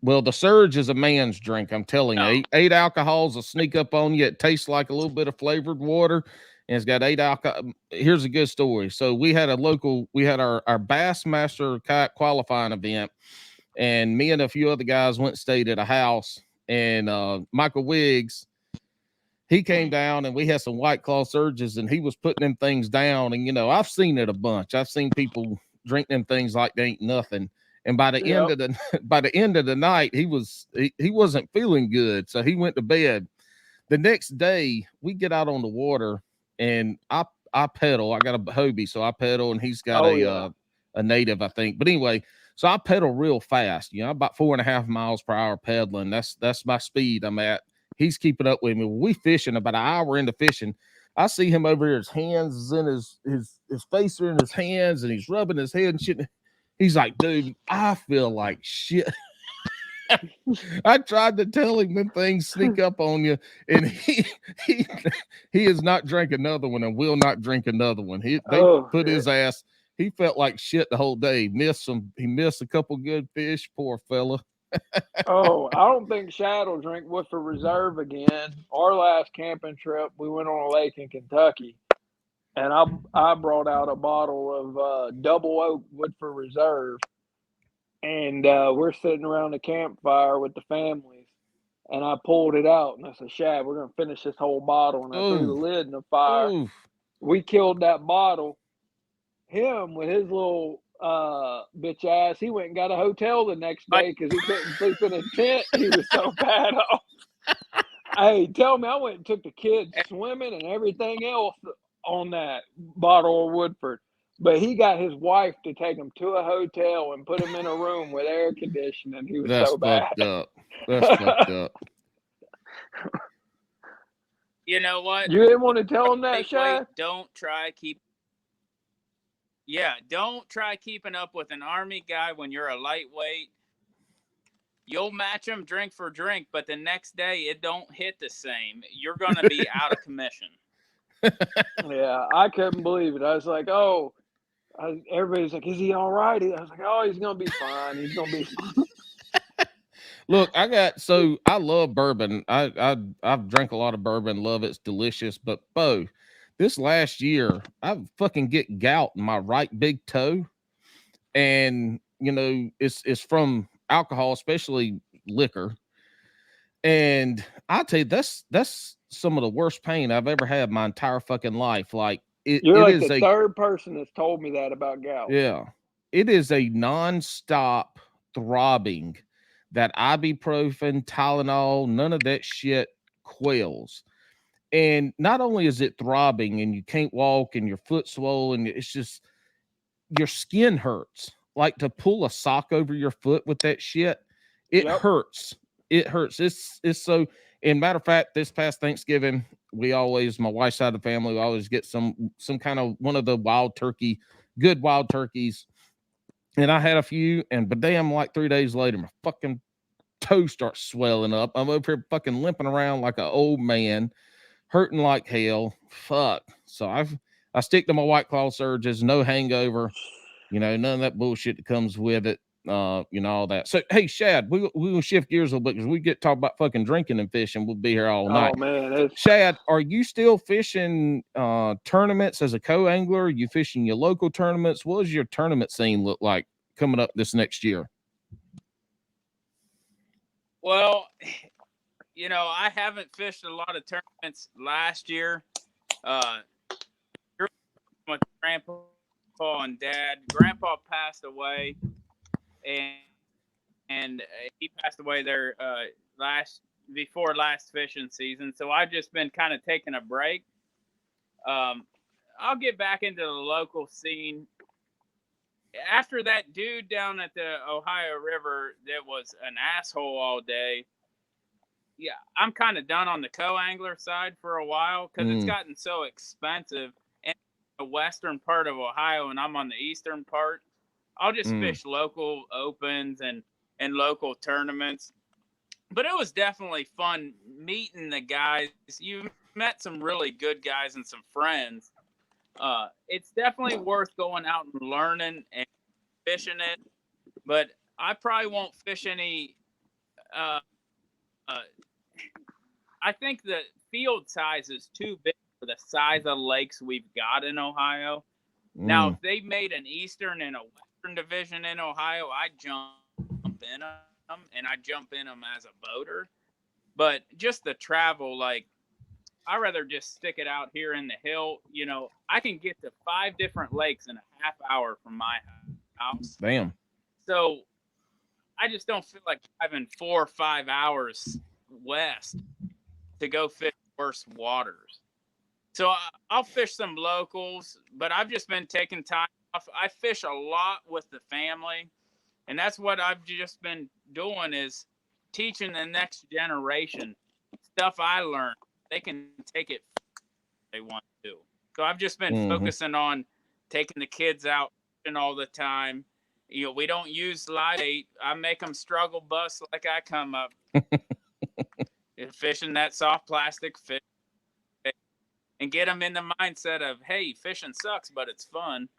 Well, the surge is a man's drink. I'm telling you, 8 alcohols will sneak up on you. It tastes like a little bit of flavored water. And it's got 8 alcohol. Here's a good story. So we had our Bassmaster kayak qualifying event, and me and a few other guys went and stayed at a house. And Michael Wiggs, he came down, and we had some White Claw surges, and he was putting them things down. And I've seen it a bunch. I've seen people drink them things like they ain't nothing. And by the end of the night, he wasn't feeling good, so he went to bed. The next day, we get out on the water. And I pedal. I got a Hobie, so I pedal, and he's got a native, I think. But anyway, so I pedal real fast. About 4.5 miles per hour pedaling. That's my speed I'm at. He's keeping up with me. We fishing about an hour into fishing. I see him over here. His hands is in his face are in his hands, and he's rubbing his head and shit. He's like, dude, I feel like shit. I tried to tell him them things sneak up on you, and he is not drink another one and will not drink another one. They put his ass. He felt like shit the whole day. He missed a couple good fish. Poor fella. I don't think Shad will drink Woodford Reserve again. Our last camping trip, we went on a lake in Kentucky, and I brought out a bottle of Double Oak Woodford Reserve. And we're sitting around the campfire with the families, and I pulled it out, and I said, Shad, we're going to finish this whole bottle. And I threw the lid in the fire. Oof. We killed that bottle. Him, with his little bitch ass, he went and got a hotel the next day because he couldn't sleep in a tent. He was so bad off. Hey, tell me, I went and took the kids swimming and everything else on that bottle of Woodford. But he got his wife to take him to a hotel and put him in a room with air conditioning. He was so bad. That's fucked up. You know what? You didn't want to tell him that, Shad? Don't try keeping up with an Army guy when you're a lightweight. You'll match them drink for drink, but the next day it don't hit the same. You're going to be out of commission. Yeah, I couldn't believe it. I was like, everybody's like, is he all right? I was like, he's going to be fine. He's going to be fine. Look, I love bourbon. I've drank a lot of bourbon, love it. It's delicious. But Bo, this last year, I fucking get gout in my right big toe. And it's from alcohol, especially liquor. And I tell you, that's some of the worst pain I've ever had my entire fucking life. Like you're like the third person that's told me that about gout. Yeah, it is a nonstop throbbing that ibuprofen, Tylenol, none of that shit quells. And not only is it throbbing and you can't walk and your foot swollen, it's just your skin hurts. Like to pull a sock over your foot with that shit, it hurts. It hurts. It's so. And matter of fact, this past Thanksgiving, we always, my wife's side of the family, we always get some kind of one of the good wild turkeys. And I had a few, but damn, like 3 days later, my fucking toe starts swelling up. I'm over here fucking limping around like an old man, hurting like hell. Fuck. So I stick to my White Claw surges, no hangover, none of that bullshit that comes with it. All that. So, hey, Shad, we will shift gears a little bit because we get to talk about fucking drinking and fishing. We'll be here all night. Oh man, Shad, are you still fishing tournaments as a co-angler? Are you fishing your local tournaments? What does your tournament scene look like coming up this next year? Well, I haven't fished a lot of tournaments last year. With Grandpa and Dad. Grandpa passed away, and he passed away there before last fishing season. So I've just been kind of taking a break. I'll get back into the local scene. After that dude down at the Ohio River that was an asshole all day, yeah, I'm kind of done on the co-angler side for a while because it's gotten so expensive. And the western part of Ohio, and I'm on the eastern part, I'll just fish local opens and local tournaments. But it was definitely fun meeting the guys. You met some really good guys and some friends. It's definitely worth going out and learning and fishing it. But I probably won't fish any. I think the field size is too big for the size of lakes we've got in Ohio. Now, if they made an Eastern and a Western division in Ohio, I'd jump in them, and I jump in them as a boater. But just the travel, like, I'd rather just stick it out here in the hill. I can get to 5 different lakes in a half hour from my house. Damn. So I just don't feel like driving 4 or 5 hours west to go fish worse waters. So I'll fish some locals, but I've just been taking time off. I fish a lot with the family, and that's what I've just been doing is teaching the next generation stuff I learned. They can take it if they want to. So I've just been focusing on taking the kids out and all the time. We don't use live bait. I make them struggle bust like I come up. Fishing that soft plastic fish and get them in the mindset of, hey, fishing sucks, but it's fun.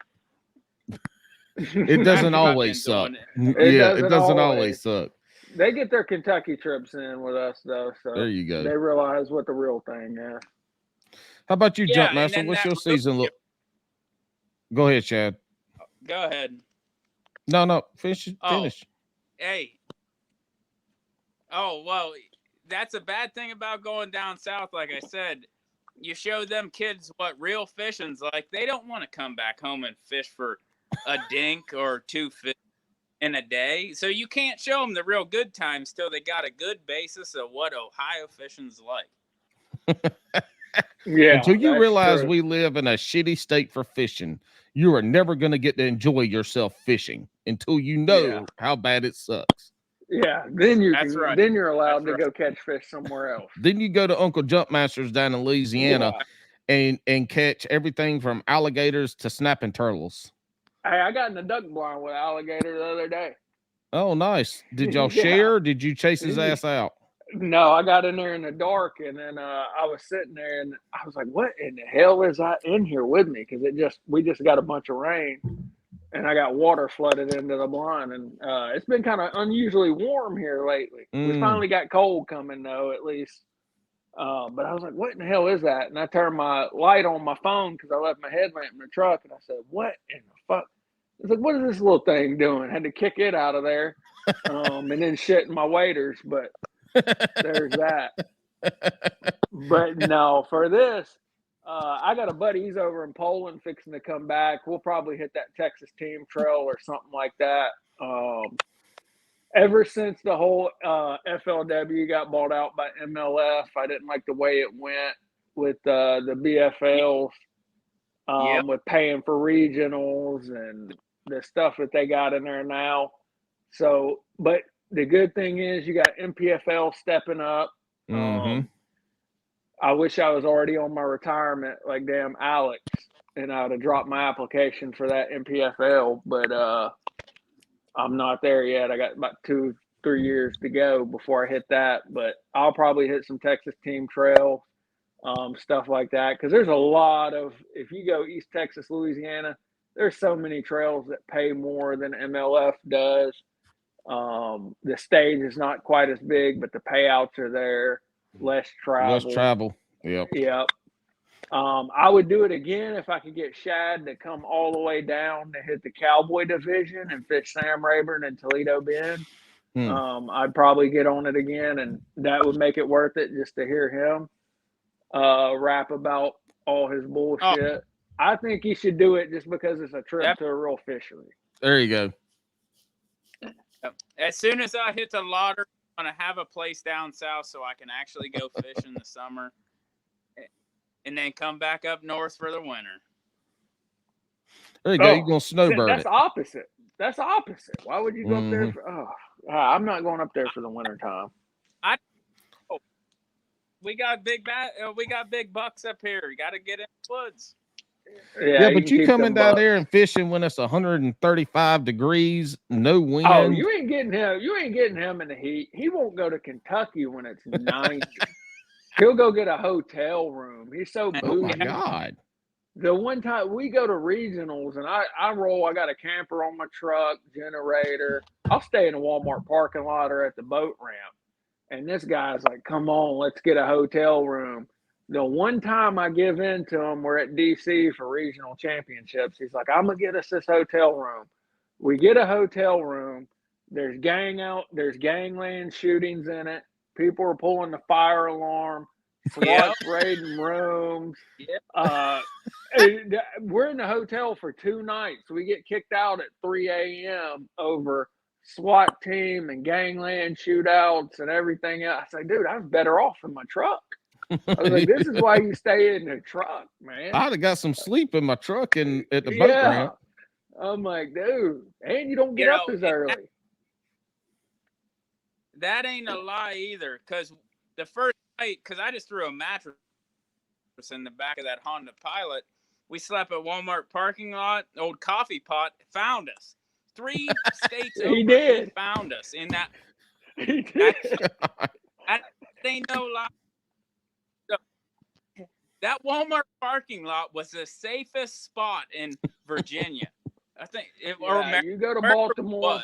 It doesn't always suck. It doesn't always suck. They get their Kentucky trips in with us, though. So there you go. They realize what the real thing is. How about you, Jumpmaster? What's your season look? Go ahead, Shad. Go ahead. No, finish. Hey. Oh, well, that's a bad thing about going down south. Like I said, you show them kids what real fishing's like. They don't want to come back home and fish for a dink or 2 fish in a day. So you can't show them the real good times till they got a good basis of what Ohio fishing's like. Yeah. Until you realize we live in a shitty state for fishing, you are never going to get to enjoy yourself fishing until you know how bad it sucks. Yeah, then you're allowed to go catch fish somewhere else. Then you go to Uncle Jumpmaster's down in Louisiana and catch everything from alligators to snapping turtles. Hey, I got in the duck blind with an alligator the other day. Oh, nice. Did y'all share? Or did you chase his ass out? No, I got in there in the dark, and then I was sitting there, and I was like, "What in the hell is that in here with me?" Because we just got a bunch of rain, and I got water flooded into the blind, and it's been kind of unusually warm here lately. We finally got cold coming though, at least. But I was like, "What in the hell is that?" And I turned my light on my phone because I left my headlamp in the truck, and I said, "What in the fuck?" I was like, "What is this little thing doing?" I had to kick it out of there, and then shit in my waders, but. There's that. But no, for this, I got a buddy. He's over in Poland fixing to come back. We'll probably hit that Texas team trail or something like that. Ever since the whole FLW got bought out by MLF, I didn't like the way it went. with the BFLs, Yep. with paying for regionals and the stuff that they got in there now. So, but the good thing is you got MPFL stepping up. Mm-hmm. I wish I was already on my retirement like damn Alex, and I'd have dropped my application for that MPFL, but I'm not there yet. I got about 2-3 years to go before I hit that, but I'll probably hit some Texas team trail, stuff like that, because there's a lot of, if you go East Texas, Louisiana, there's so many trails that pay more than MLF does. The stage is not quite as big, but the payouts are there. Less Less travel. travel. Yep. Yep. I would do it again if I could get Shad to come all the way down to hit the Cowboy division and fish Sam Rayburn and Toledo Bend. I'd probably get on it again, and that would make it worth it just to hear him rap about all his bullshit. Oh. I think he should do it just because it's a trip to a real fishery. There you go. As soon as I hit the lottery, I'm going to have a place down south so I can actually go fish in the summer and then come back up north for the winter. There you go. You're going to snowbird That's it. opposite. That's opposite. Why would you go up there for, I'm not going up there for the winter time. We got big bucks up here. You got to get in the woods. Yeah, but you coming down there and fishing when it's 135 degrees, no wind. Oh, you ain't getting him in the heat. He won't go to Kentucky when it's 90. He'll go get a hotel room. He's so bougie. Oh my God. The one time we go to regionals and I roll, I got a camper on my truck, generator. I'll stay in a Walmart parking lot or at the boat ramp. And this guy's like, come on, let's get a hotel room. The one time I give in to him, we're at DC for regional championships. He's like, I'm going to get us this hotel room. We get a hotel room. There's gangland shootings in it. People are pulling the fire alarm. SWAT's raiding rooms. We're in the hotel for 2 nights. We get kicked out at 3 a.m. over SWAT team and gangland shootouts and everything else. I say, dude, I'm better off in my truck. I was like, this is why you stay in the truck, man. I'd have got some sleep in my truck and at the boat ramp. I'm like, dude, and you don't get up as early. That ain't a lie either, because the first night, because I just threw a mattress in the back of that Honda Pilot. We slept at Walmart parking lot. Old coffee pot found us. 3 states over. He did. He found us in that. He did. That ain't no lie. That Walmart parking lot was the safest spot in Virginia. I think. You go to Baltimore.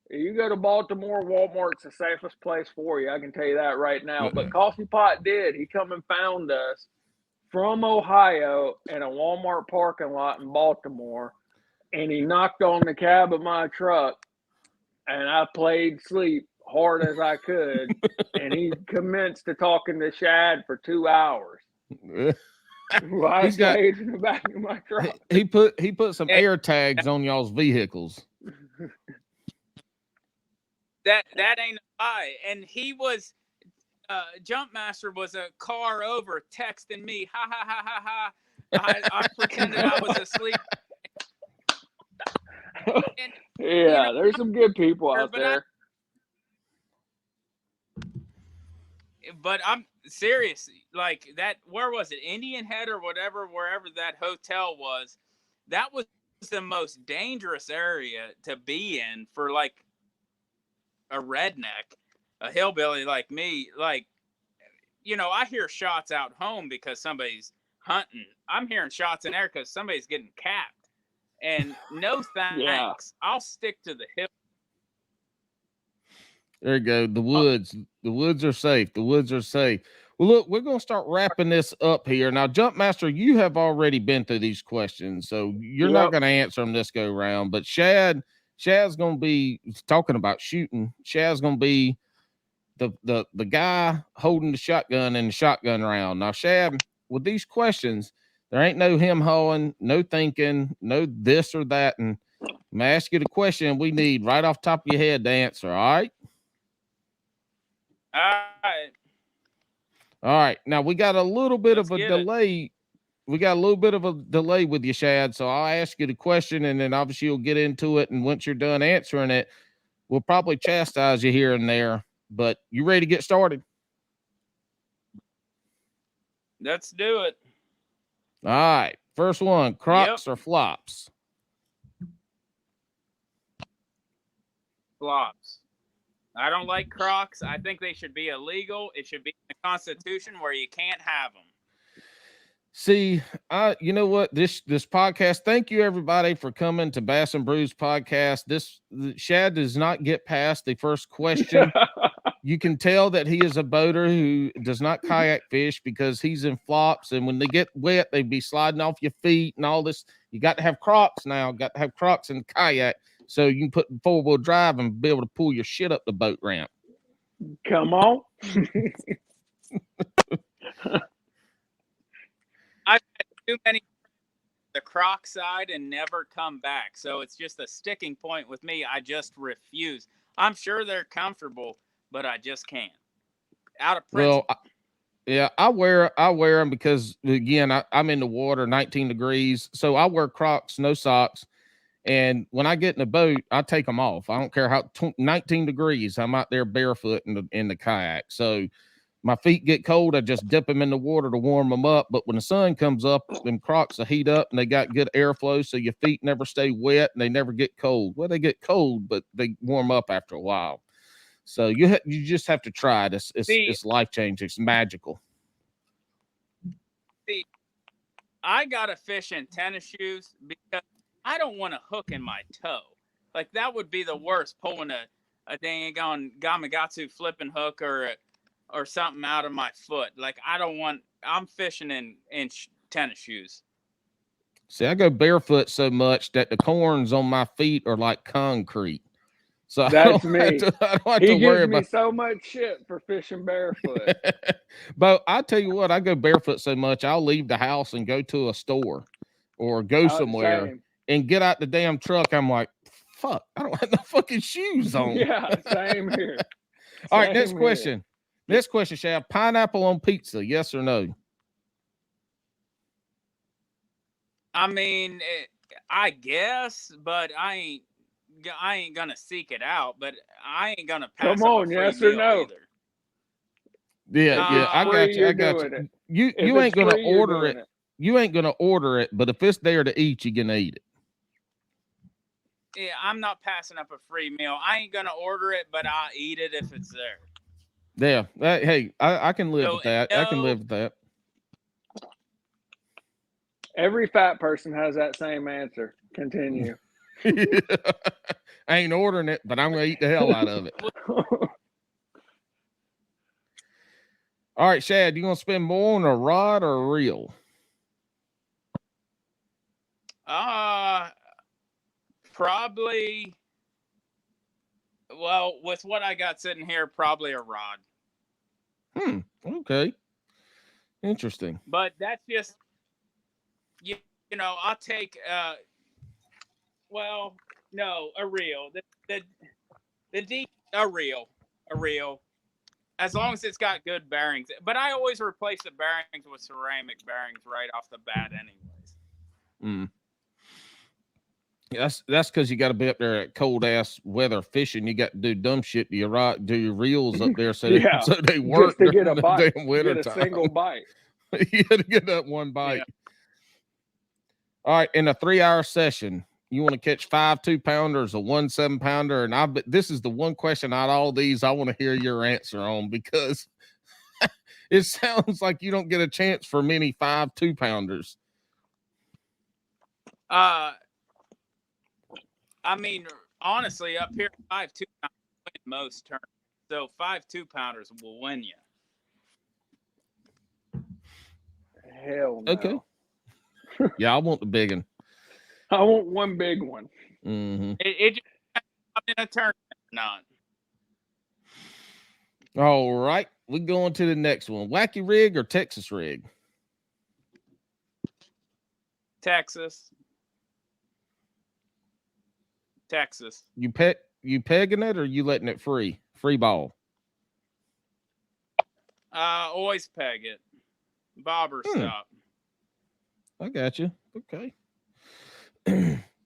You go to Baltimore, Walmart's the safest place for you. I can tell you that right now. But Coffee Pot did. He come and found us from Ohio in a Walmart parking lot in Baltimore, and he knocked on the cab of my truck, and I played sleep hard as I could, and he commenced to talking to Shad for 2 hours. I stayed in the back of my truck. He put some air tags on y'all's vehicles. That ain't a lie. And he was Jumpmaster was a car over texting me, ha ha ha ha ha. I pretended I was asleep. And, there's some good people out there. But I'm serious. Like that, where was it? Indian Head or whatever, wherever that hotel was. That was the most dangerous area to be in for like a redneck, a hillbilly like me. Like, I hear shots out home because somebody's hunting. I'm hearing shots in there because somebody's getting capped. And no thanks. Yeah. I'll stick to the hill. There you go. The woods. The woods are safe. The woods are safe. Well, look, we're going to start wrapping this up here. Now, Jumpmaster, you have already been through these questions, so you're not going to answer them this go round. But Shad's going to be talking about shooting. Shad's going to be the guy holding the shotgun in the shotgun round. Now, Shad, with these questions, there ain't no him-hawing, no thinking, no this or that. And I'm going to ask you the question we need right off the top of your head to answer, all right? All right. All right. Now we got a little bit Let's of a get it. delay. We got a little bit of a delay with you, Shad. So I'll ask you the question and then obviously you'll get into it. And once you're done answering it, we'll probably chastise you here and there. But you ready to get started? Let's do it. All right. First one, Crocs or flops? Flops. I don't like Crocs. I think they should be illegal. It should be in the Constitution where you can't have them. See, you know what? This podcast. Thank you everybody for coming to Bass and Brews podcast. Shad does not get past the first question. You can tell that he is a boater who does not kayak fish because he's in flops, and when they get wet, they be sliding off your feet and all this. You got to have Crocs now. Got to have Crocs in the kayak so you can put 4-wheel drive and be able to pull your shit up the boat ramp. Come on. I've had too many the Croc side and never come back. So it's just a sticking point with me. I just refuse. I'm sure they're comfortable, but I just can't. Out of principle. Well, yeah, I wear them because again, I'm in the water, 19 degrees. So I wear Crocs, no socks. And when I get in the boat, I take them off. I don't care how 19 degrees. I'm out there barefoot in the kayak. So my feet get cold. I just dip them in the water to warm them up. But when the sun comes up, them Crocs will heat up and they got good airflow. So your feet never stay wet and they never get cold. Well, they get cold, but they warm up after a while. So you just have to try it. It's life changing. It's magical. See, I gotta fish in tennis shoes because I don't want a hook in my toe. Like that would be the worst, pulling a dang on Gamakatsu flipping hook or something out of my foot. Like I'm fishing in tennis shoes. See, I go barefoot so much that the corns on my feet are like concrete. So that's me. I don't have he to gives worry me about so much shit for fishing barefoot. But I tell you what, I go barefoot so much, I'll leave the house and go to a store or go somewhere same. And get out the damn truck. I'm like, fuck, I don't have no fucking shoes on. Yeah, same here. All right, next question. Next question, Shad. Pineapple on pizza, yes or no? I mean, I guess, but I ain't gonna seek it out. But I ain't gonna pass. Come on, up a free yes or meal no? either. Yeah, I got you. I got you. You ain't gonna order it. You ain't gonna order it, but if it's there to eat, you're gonna eat it. Yeah, I'm not passing up a free meal. I ain't gonna order it, but I'll eat it if it's there. Yeah. Hey, I can live with that. I can live with that. Every fat person has that same answer. Continue. I ain't ordering it, but I'm gonna eat the hell out of it. All right, Shad, you gonna spend more on a rod or a reel? Probably. Well, with what I got sitting here, probably a rod. Okay. Interesting. But that's just, you know, I'll take, well, no, a reel. A reel. As long as it's got good bearings. But I always replace the bearings with ceramic bearings right off the bat anyways. That's because you got to be up there at cold ass weather fishing. You got to do dumb shit to your reels up there so they work just to get a bite. Damn winter get a time. single bite. You got to get that one bite. Yeah. All right, in a 3-hour session, you want to catch 5 2-pounders, a 1 7-pounder, and this is the one question out of all these I want to hear your answer on because it sounds like you don't get a chance for many 5 2-pounders. I mean, honestly, up here, 5 2-pounders win most tournaments. So 5 2-pounders will win you. Hell no. Okay. Yeah, I want the big one. I want one big one. Mm-hmm. It just in a tournament or not. All right, we go on to the next one. Wacky rig or Texas rig? Texas. You pegging it or you letting it free ball? Always peg it. Bobber stop. I got you. Okay.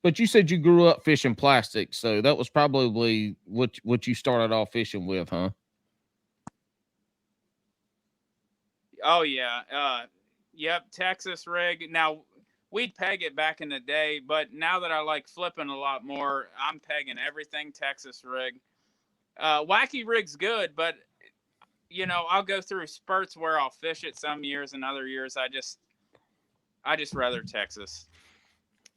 But you said you grew up fishing plastic, so that was probably what you started off fishing with, huh? Oh yeah. Yep, Texas rig. Now we'd peg it back in the day, but now that I like flipping a lot more, I'm pegging everything Texas rig. Wacky rig's good, but I'll go through spurts where I'll fish it some years, and other years I just rather Texas.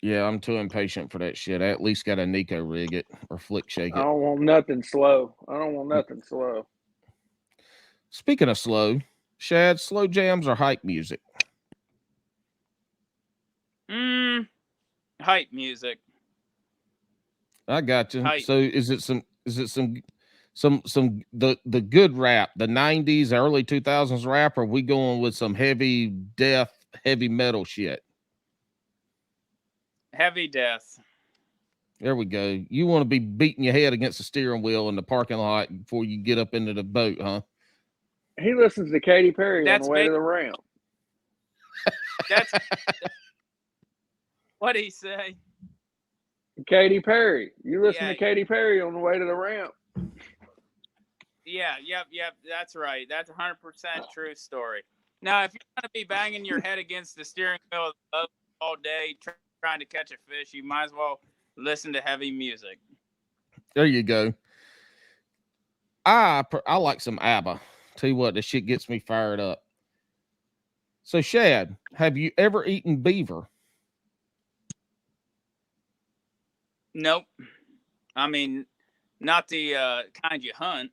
Yeah, I'm too impatient for that shit. I at least got a Nico rig it or flick shake I it. don't want nothing slow. I don't want nothing slow. Speaking of slow, Shad, slow jams or hype music? Hype music. I got you. Hype. So is it some the good rap, the 90s, early 2000s rap, or are we going with some heavy death, heavy metal shit? Heavy death. There we go. You want to be beating your head against the steering wheel in the parking lot before you get up into the boat, huh? He listens to Katy Perry on the way to the ramp. That's what he say. Katy Perry. You listen to Katy Perry on the way to the ramp. Yeah, yep. That's right. That's 100% true story. Now, if you're going to be banging your head against the steering wheel of the boat all day trying to catch a fish, you might as well listen to heavy music. There you go. I like some ABBA. Tell you what, this shit gets me fired up. So, Shad, have you ever eaten beaver? Nope. I mean, not the kind you hunt.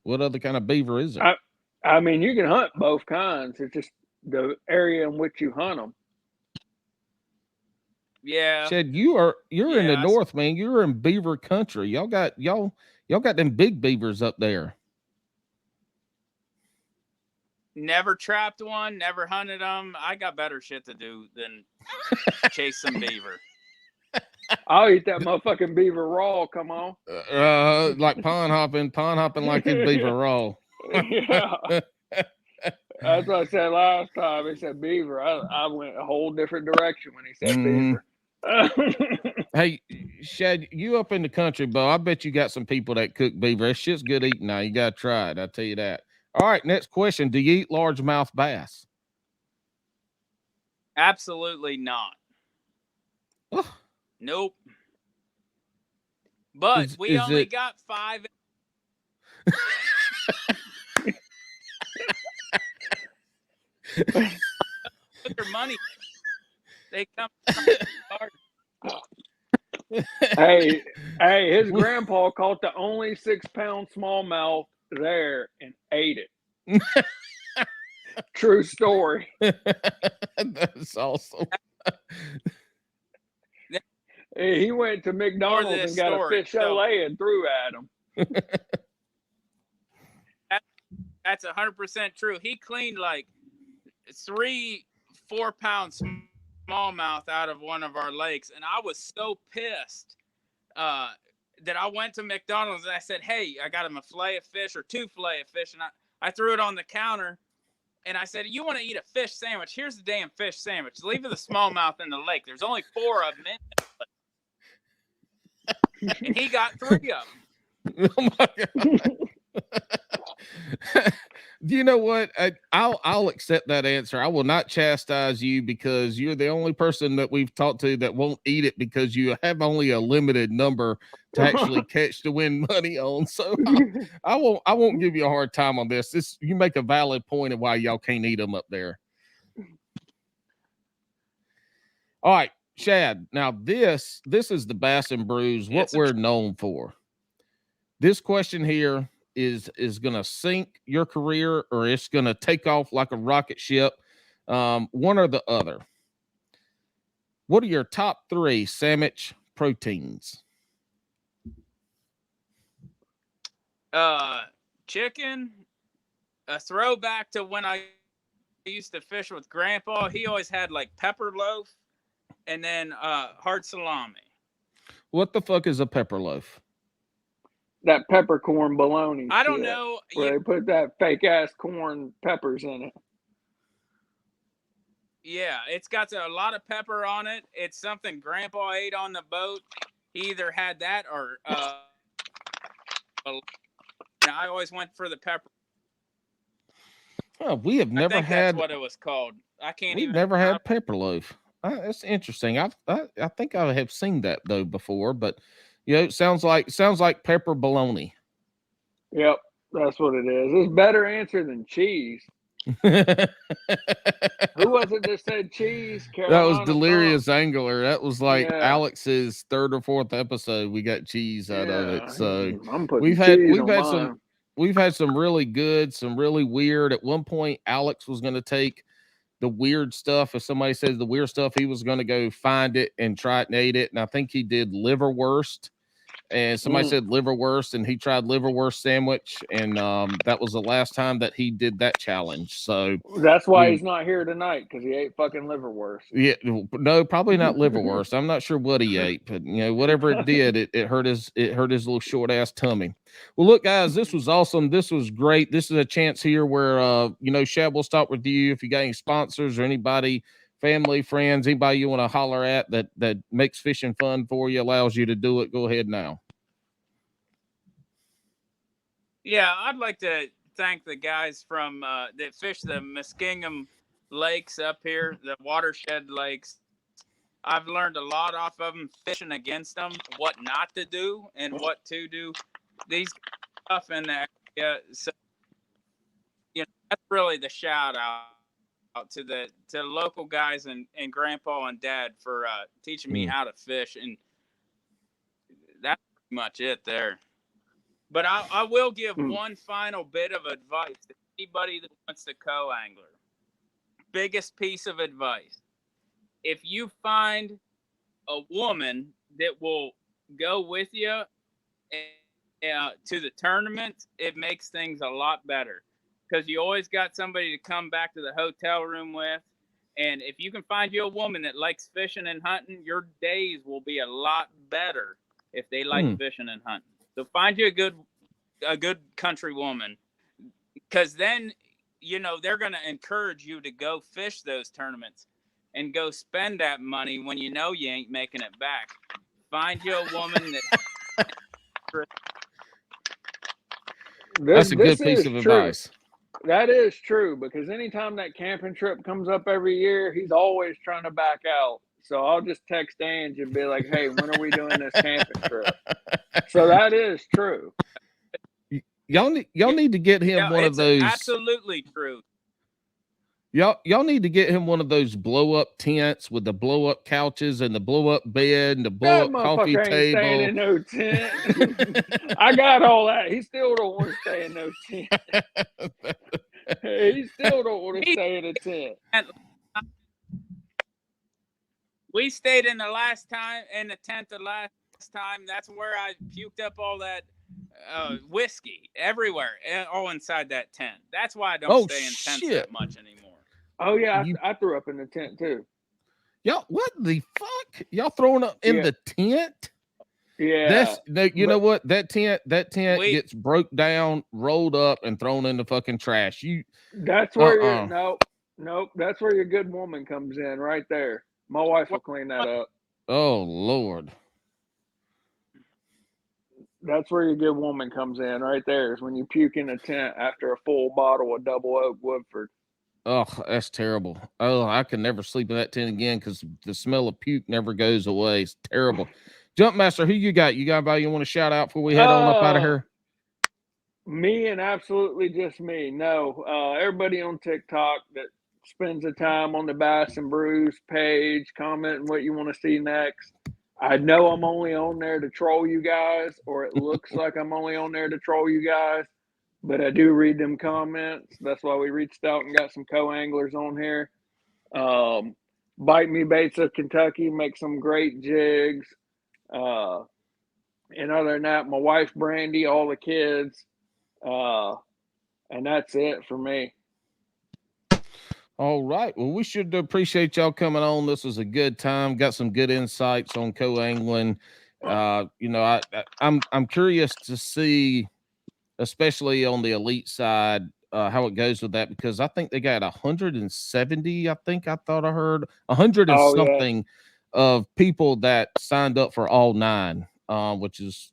What other kind of beaver is there? I mean, you can hunt both kinds. It's just the area in which you hunt them. Yeah. Shad, you're in the north, man. You're in beaver country. Y'all got them big beavers up there. Never trapped one, never hunted them. I got better shit to do than chase some beaver. I'll eat that motherfucking beaver raw. Come on. Like pond hopping like his beaver raw. Yeah. That's what I said last time. He said beaver. I went a whole different direction when he said beaver. Hey, Shad, you up in the country, Bo. I bet you got some people that cook beaver. That shit's good eating now. You got to try it. I'll tell you that. All right, next question. Do you eat largemouth bass? Absolutely not. Oh. Nope. But we only got 5. Put their money. They come hard. Hey, his grandpa caught the only 6-pound smallmouth there and ate it. True story. That's awesome. He went to McDonald's and got a fish fillet and threw at him. That's 100% true. He cleaned like 3 4-pound smallmouth out of one of our lakes, and I was so pissed that I went to McDonald's and I said, "Hey, I got him a fillet of fish or 2 fillet of fish," and I threw it on the counter. And I said, "You want to eat a fish sandwich? Here's the damn fish sandwich. Leave the smallmouth in the lake. There's only 4 of them in it." And he got 3 of them. Oh my God. You know what? I'll accept that answer. I will not chastise you because you're the only person that we've talked to that won't eat it because you have only a limited number to actually catch to win money on. So I won't give you a hard time on this. You make a valid point of why y'all can't eat them up there. All right, Shad. Now this is the Bass and Brews, what we're known for. This question here is going to sink your career or it's going to take off like a rocket ship. One or the other. What are your top 3 sandwich proteins? Chicken, a throwback to when I used to fish with Grandpa. He always had like pepper loaf and then hard salami. What the fuck is a pepper loaf? that peppercorn bologna. I don't shit, know. where they put that fake ass corn peppers in it. Yeah, it's got a lot of pepper on it. It's something Grandpa ate on the boat. He either had that or I always went for the pepper. Oh, we have never that's had what it was called. I can't we've even. never had pepper loaf. That's interesting. I think I have seen that though before, but it sounds like pepper bologna. Yep, that's what it is. It's a better answer than cheese. Who was it that said cheese? That was Carolina Delirious Angler. That was like Yeah. Alex's third or fourth episode. We got cheese out of it. So I'm putting cheese on mine. We've had some really good, some really weird. At one point, Alex was going to take the weird stuff. If somebody says the weird stuff, he was going to go find it and try it and eat it. And I think he did liverwurst. And somebody said liverwurst, and he tried liverwurst sandwich, and that was the last time that he did that challenge. So that's why he's not here tonight, because he ate fucking liverwurst. Yeah, no, probably not liverwurst. I'm not sure what he ate, but whatever it did, it hurt his little short ass tummy. Well, look, guys, this was awesome. This was great. This is a chance here where Shad, we'll start with you. If you got any sponsors or anybody, family, friends, anybody you want to holler at that makes fishing fun for you, allows you to do it, go ahead now. Yeah, I'd like to thank the guys from that fish the Muskingum lakes up here, the watershed lakes. I've learned a lot off of them, fishing against them, what not to do and what to do. These stuff in the area, so that's really the shout out to the local guys and Grandpa and Dad for teaching me how to fish, and that's pretty much it there. But I will give one final bit of advice to anybody that wants to co-angler. Biggest piece of advice: if you find a woman that will go with you to the tournament, it makes things a lot better, because you always got somebody to come back to the hotel room with. And if you can find you a woman that likes fishing and hunting, your days will be a lot better if they like fishing and hunting. So find you a good country woman, because then they're going to encourage you to go fish those tournaments and go spend that money when you ain't making it back. Find you a woman that that's a good piece of advice. That is true, because anytime that camping trip comes up every year, he's always trying to back out. So I'll just text Ange and be like, hey, when are we doing this camping trip? So that is true. Y'all need to get him one of those. Absolutely true. Y'all need to get him one of those blow up tents with the blow up couches and the blow up bed and the blow up coffee table. Staying in no tent. I got all that. He still don't want to stay in no tent. He still don't want to stay in a tent. We stayed in the tent the last time. That's where I puked up all that whiskey everywhere, all inside that tent. That's why I don't stay in tents that much anymore. Oh yeah, I threw up in the tent too. Y'all, what the fuck? Y'all throwing up in the tent? Yeah. You know what? That tent gets broke down, rolled up, and thrown in the fucking trash. That's where nope. That's where your good woman comes in, right there. My wife will clean that up. Oh Lord. That's where your good woman comes in, right there. Is when you puke in a tent after a full bottle of Double Oak Woodford. Oh, that's terrible. Oh, I can never sleep in that tent again, because the smell of puke never goes away. It's terrible. Jumpmaster, who you got? You got anybody you want to shout out before we head on up out of here? Me and absolutely just me. No, everybody on TikTok that spends the time on the Bass and Brews page, commenting what you want to see next. I know I'm only on there to troll you guys, or it looks like I'm only on there to troll you guys, but I do read them comments. That's why we reached out and got some co-anglers on here. Bite Me Baits of Kentucky make some great jigs. And other than that, my wife Brandy, all the kids, and that's it for me. All right. Well, we should appreciate y'all coming on. This was a good time. Got some good insights on co-angling I'm curious to see, especially on the elite side, how it goes with that, because I think they got 170. I think I thought I heard 100 and something of people that signed up for all 9, which is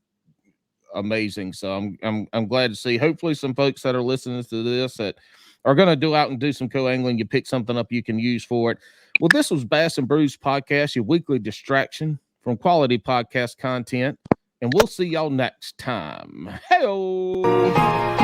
amazing. So I'm glad to see. Hopefully, some folks that are listening to this that are going to do out and do some co-angling, you pick something up you can use for it. Well, this was Bass and Brews Podcast, your weekly distraction from quality podcast content, and we'll see y'all next time. Hey-o!